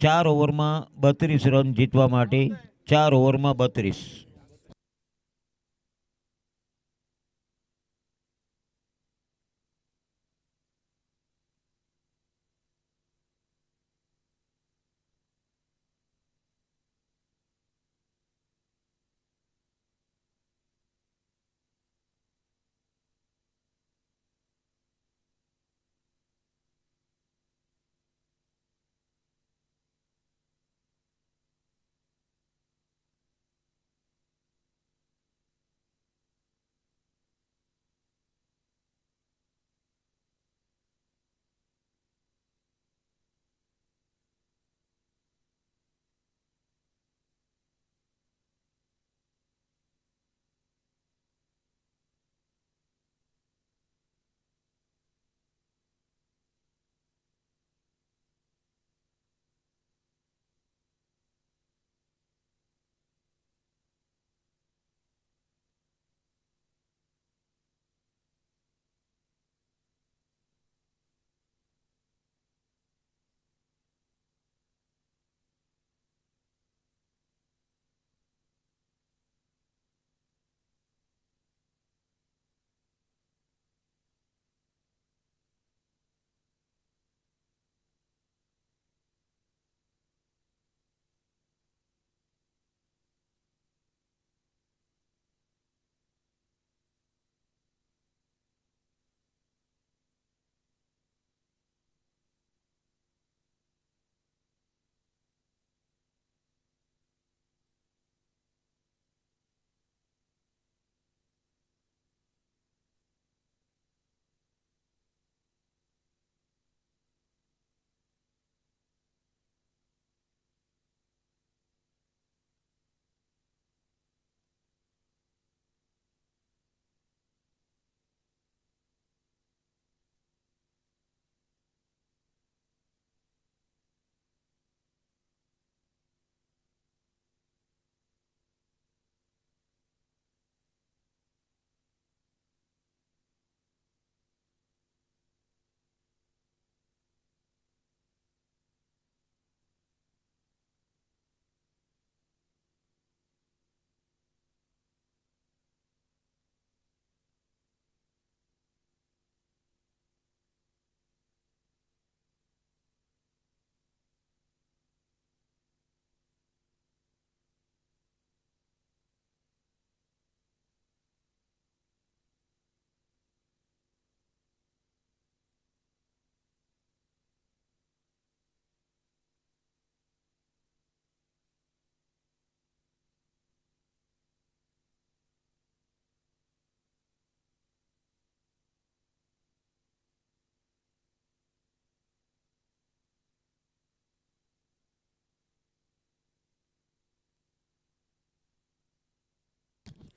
[SPEAKER 2] 4 ઓવરમાં 32 રન જીતવા માટે 4 ઓવરમાં 32.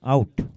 [SPEAKER 2] આઉટ.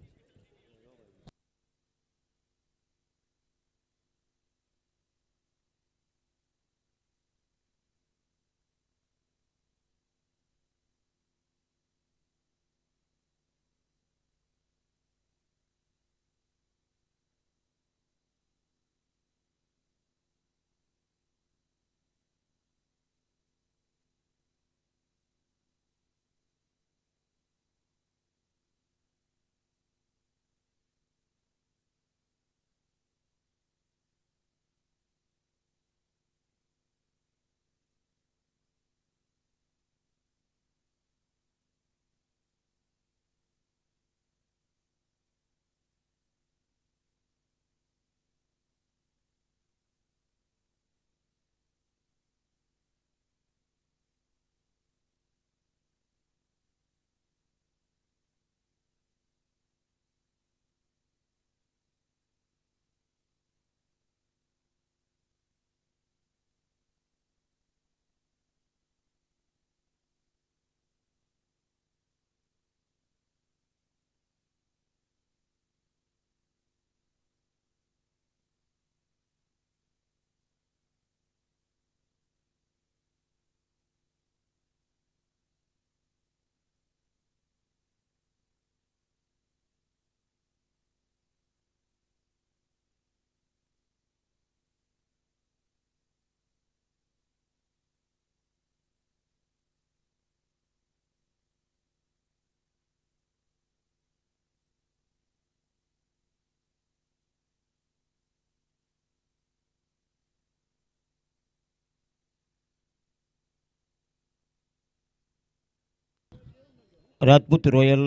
[SPEAKER 2] રાજપૂત રોયલ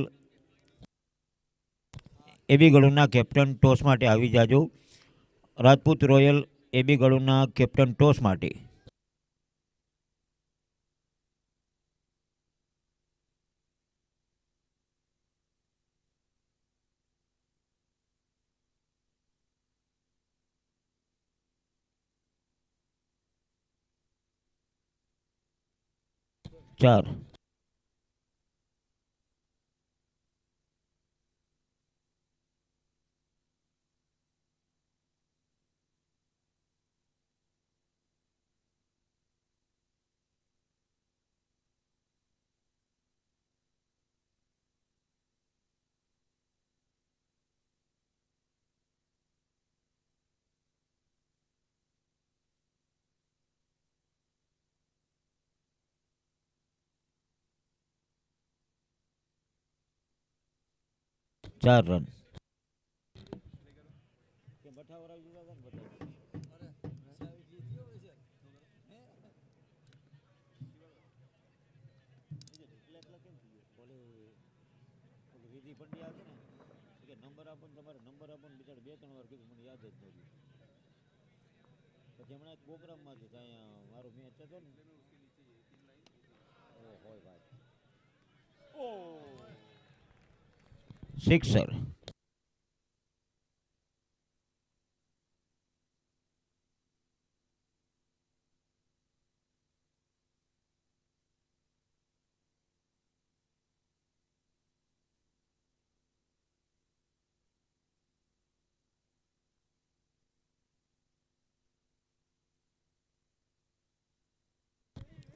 [SPEAKER 2] એબી ગળુના કેપ્ટન ટોસ માટે આવી જાજો. રાજપૂત રોયલ એબી ગળુના કેપ્ટન ટોસ માટે. ચાર. ચાર રન. નંબર આપો તમારે નંબર આપો ને બિચાર 2-3 વાર કીધું મને યાદ જ નથી. પછી હમણાં પ્રોગ્રામમાંથી ત્યાં મારો મેચ હતો ને હોય ભાઈ સિક્સર.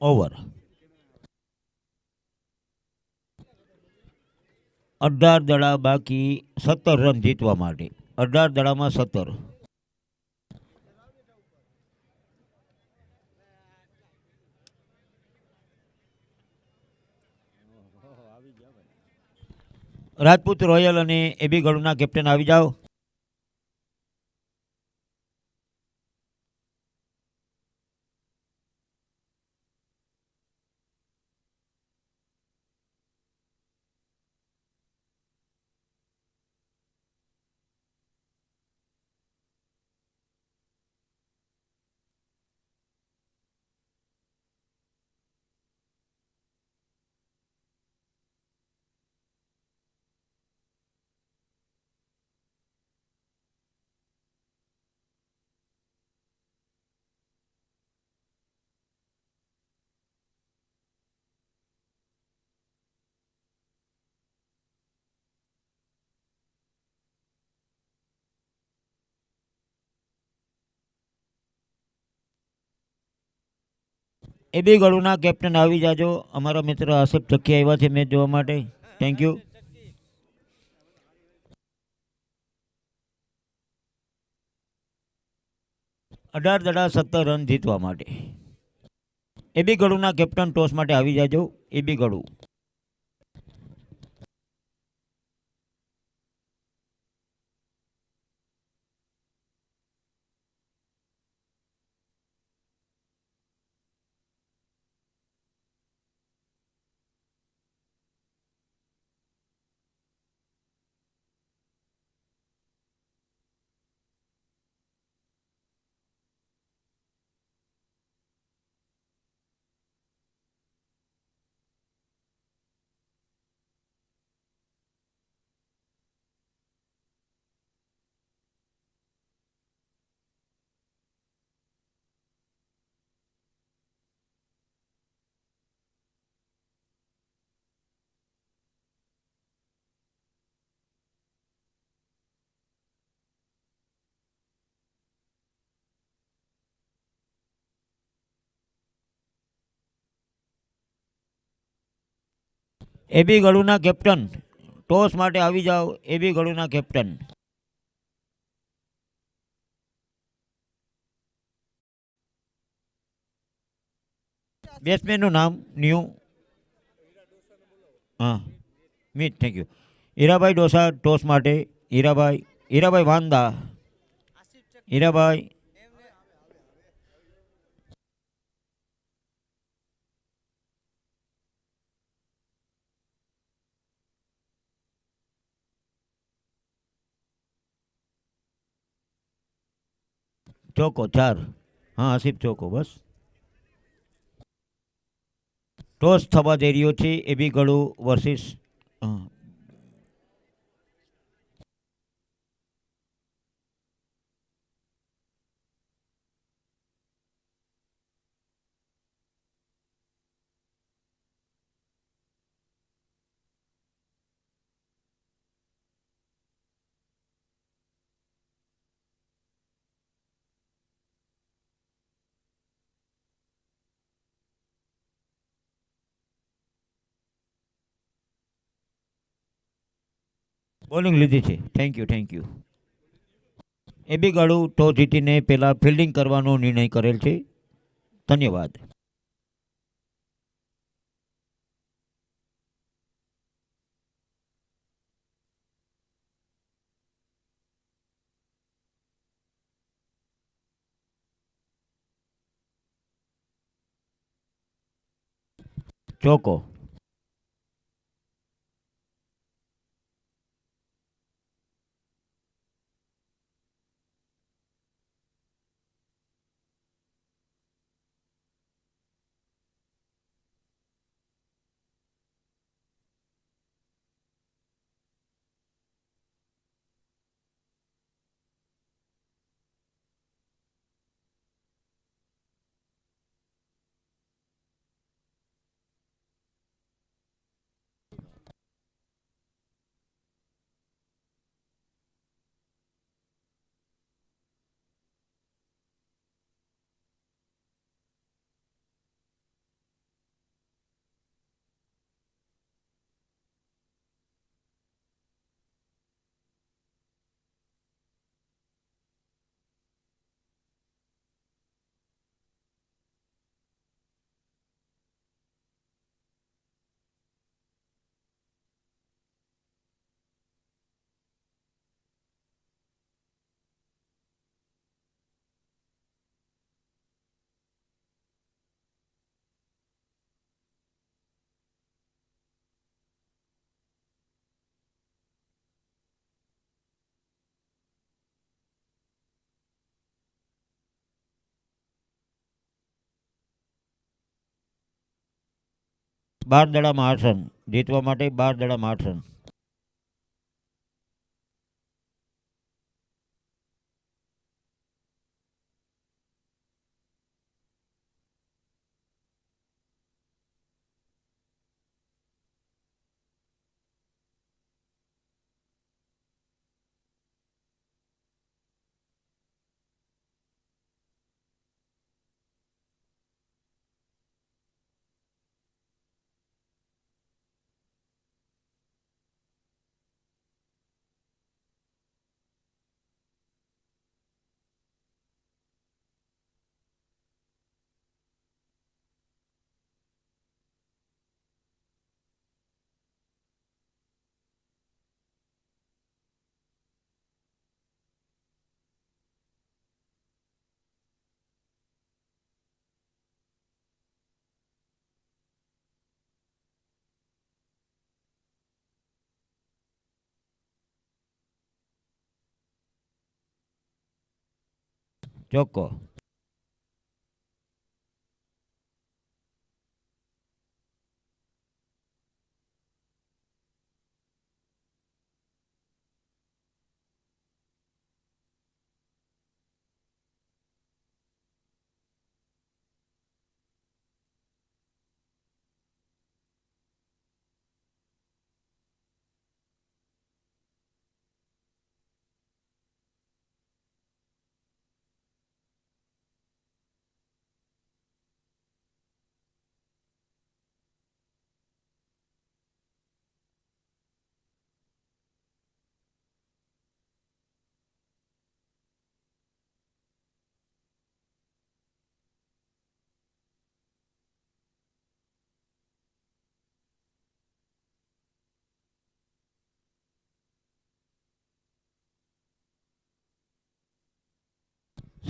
[SPEAKER 2] ઓવર. 18 દડા બાકી 17 રન જીતવા માટે. 18 દડામાં 17. રાજપૂત રોયલ અને એબી ગળુના કેપ્ટન આવી જાઓ. એબી ગળુના કેપ્ટન આવી જાજો. અમારા મિત્ર આસિફ ઠક્કી આવ્યા છે મેચ જોવા માટે. Thank you. અઢાર દડા 17 રન જીતવા માટે. એબી ગળુના કેપ્ટન ટોસ માટે આવી જાજો. એબી ગળુ. એબી ગળુના કેપ્ટન ટોસ માટે આવી જાઓ. એબી ગળુના કેપ્ટન. બેટ્સમેનનું નામ ન્યૂ. હા મીત. Thank you. હીરાભાઈ ડોસા ટોસ માટે. હીરાભાઈ વાંદા. હીરાભાઈ. ચોકો 4. હા આસિફ ચોકો બસ. ટોસ થવા જઈ રહ્યો છે એબી ગળુ વર્સિસ બોલિંગ લીધી છે. Thank you thank you. AB ગળુ ટોસ જીતીને પહેલા ફિલ્ડિંગ કરવાનો નિર્ણય કરેલ છે. ધન્યવાદ. ચોકો. બાર દડામાં 8 રન. જીતવા માટે 12 દડામાં 8 રન. ચોકો.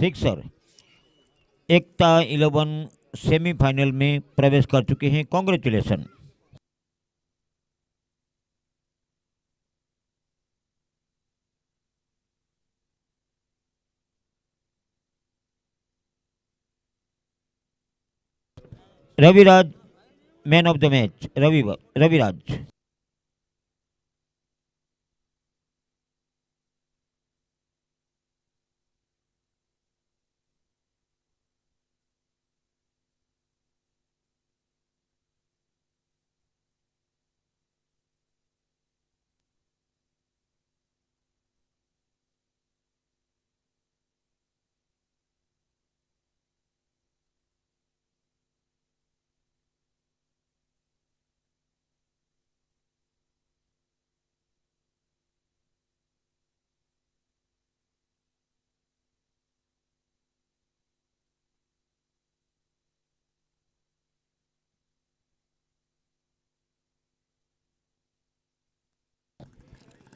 [SPEAKER 2] सिक्सर. एकता 11 सेमीफाइनल में प्रवेश कर चुके हैं. Congratulations. Raviraj man of the match, Raviraj.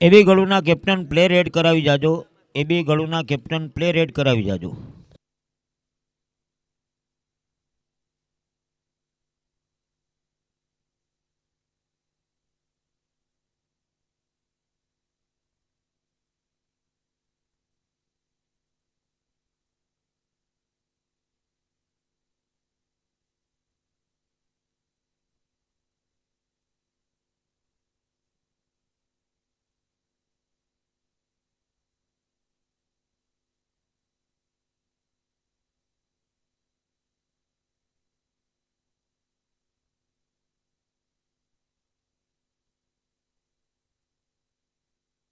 [SPEAKER 2] AB ગળુના કેપ્ટન પ્લે રેડ કરાવી જાજો, એબી ગળુના કેપ્ટન પ્લે રેડ કરાવી જાજો।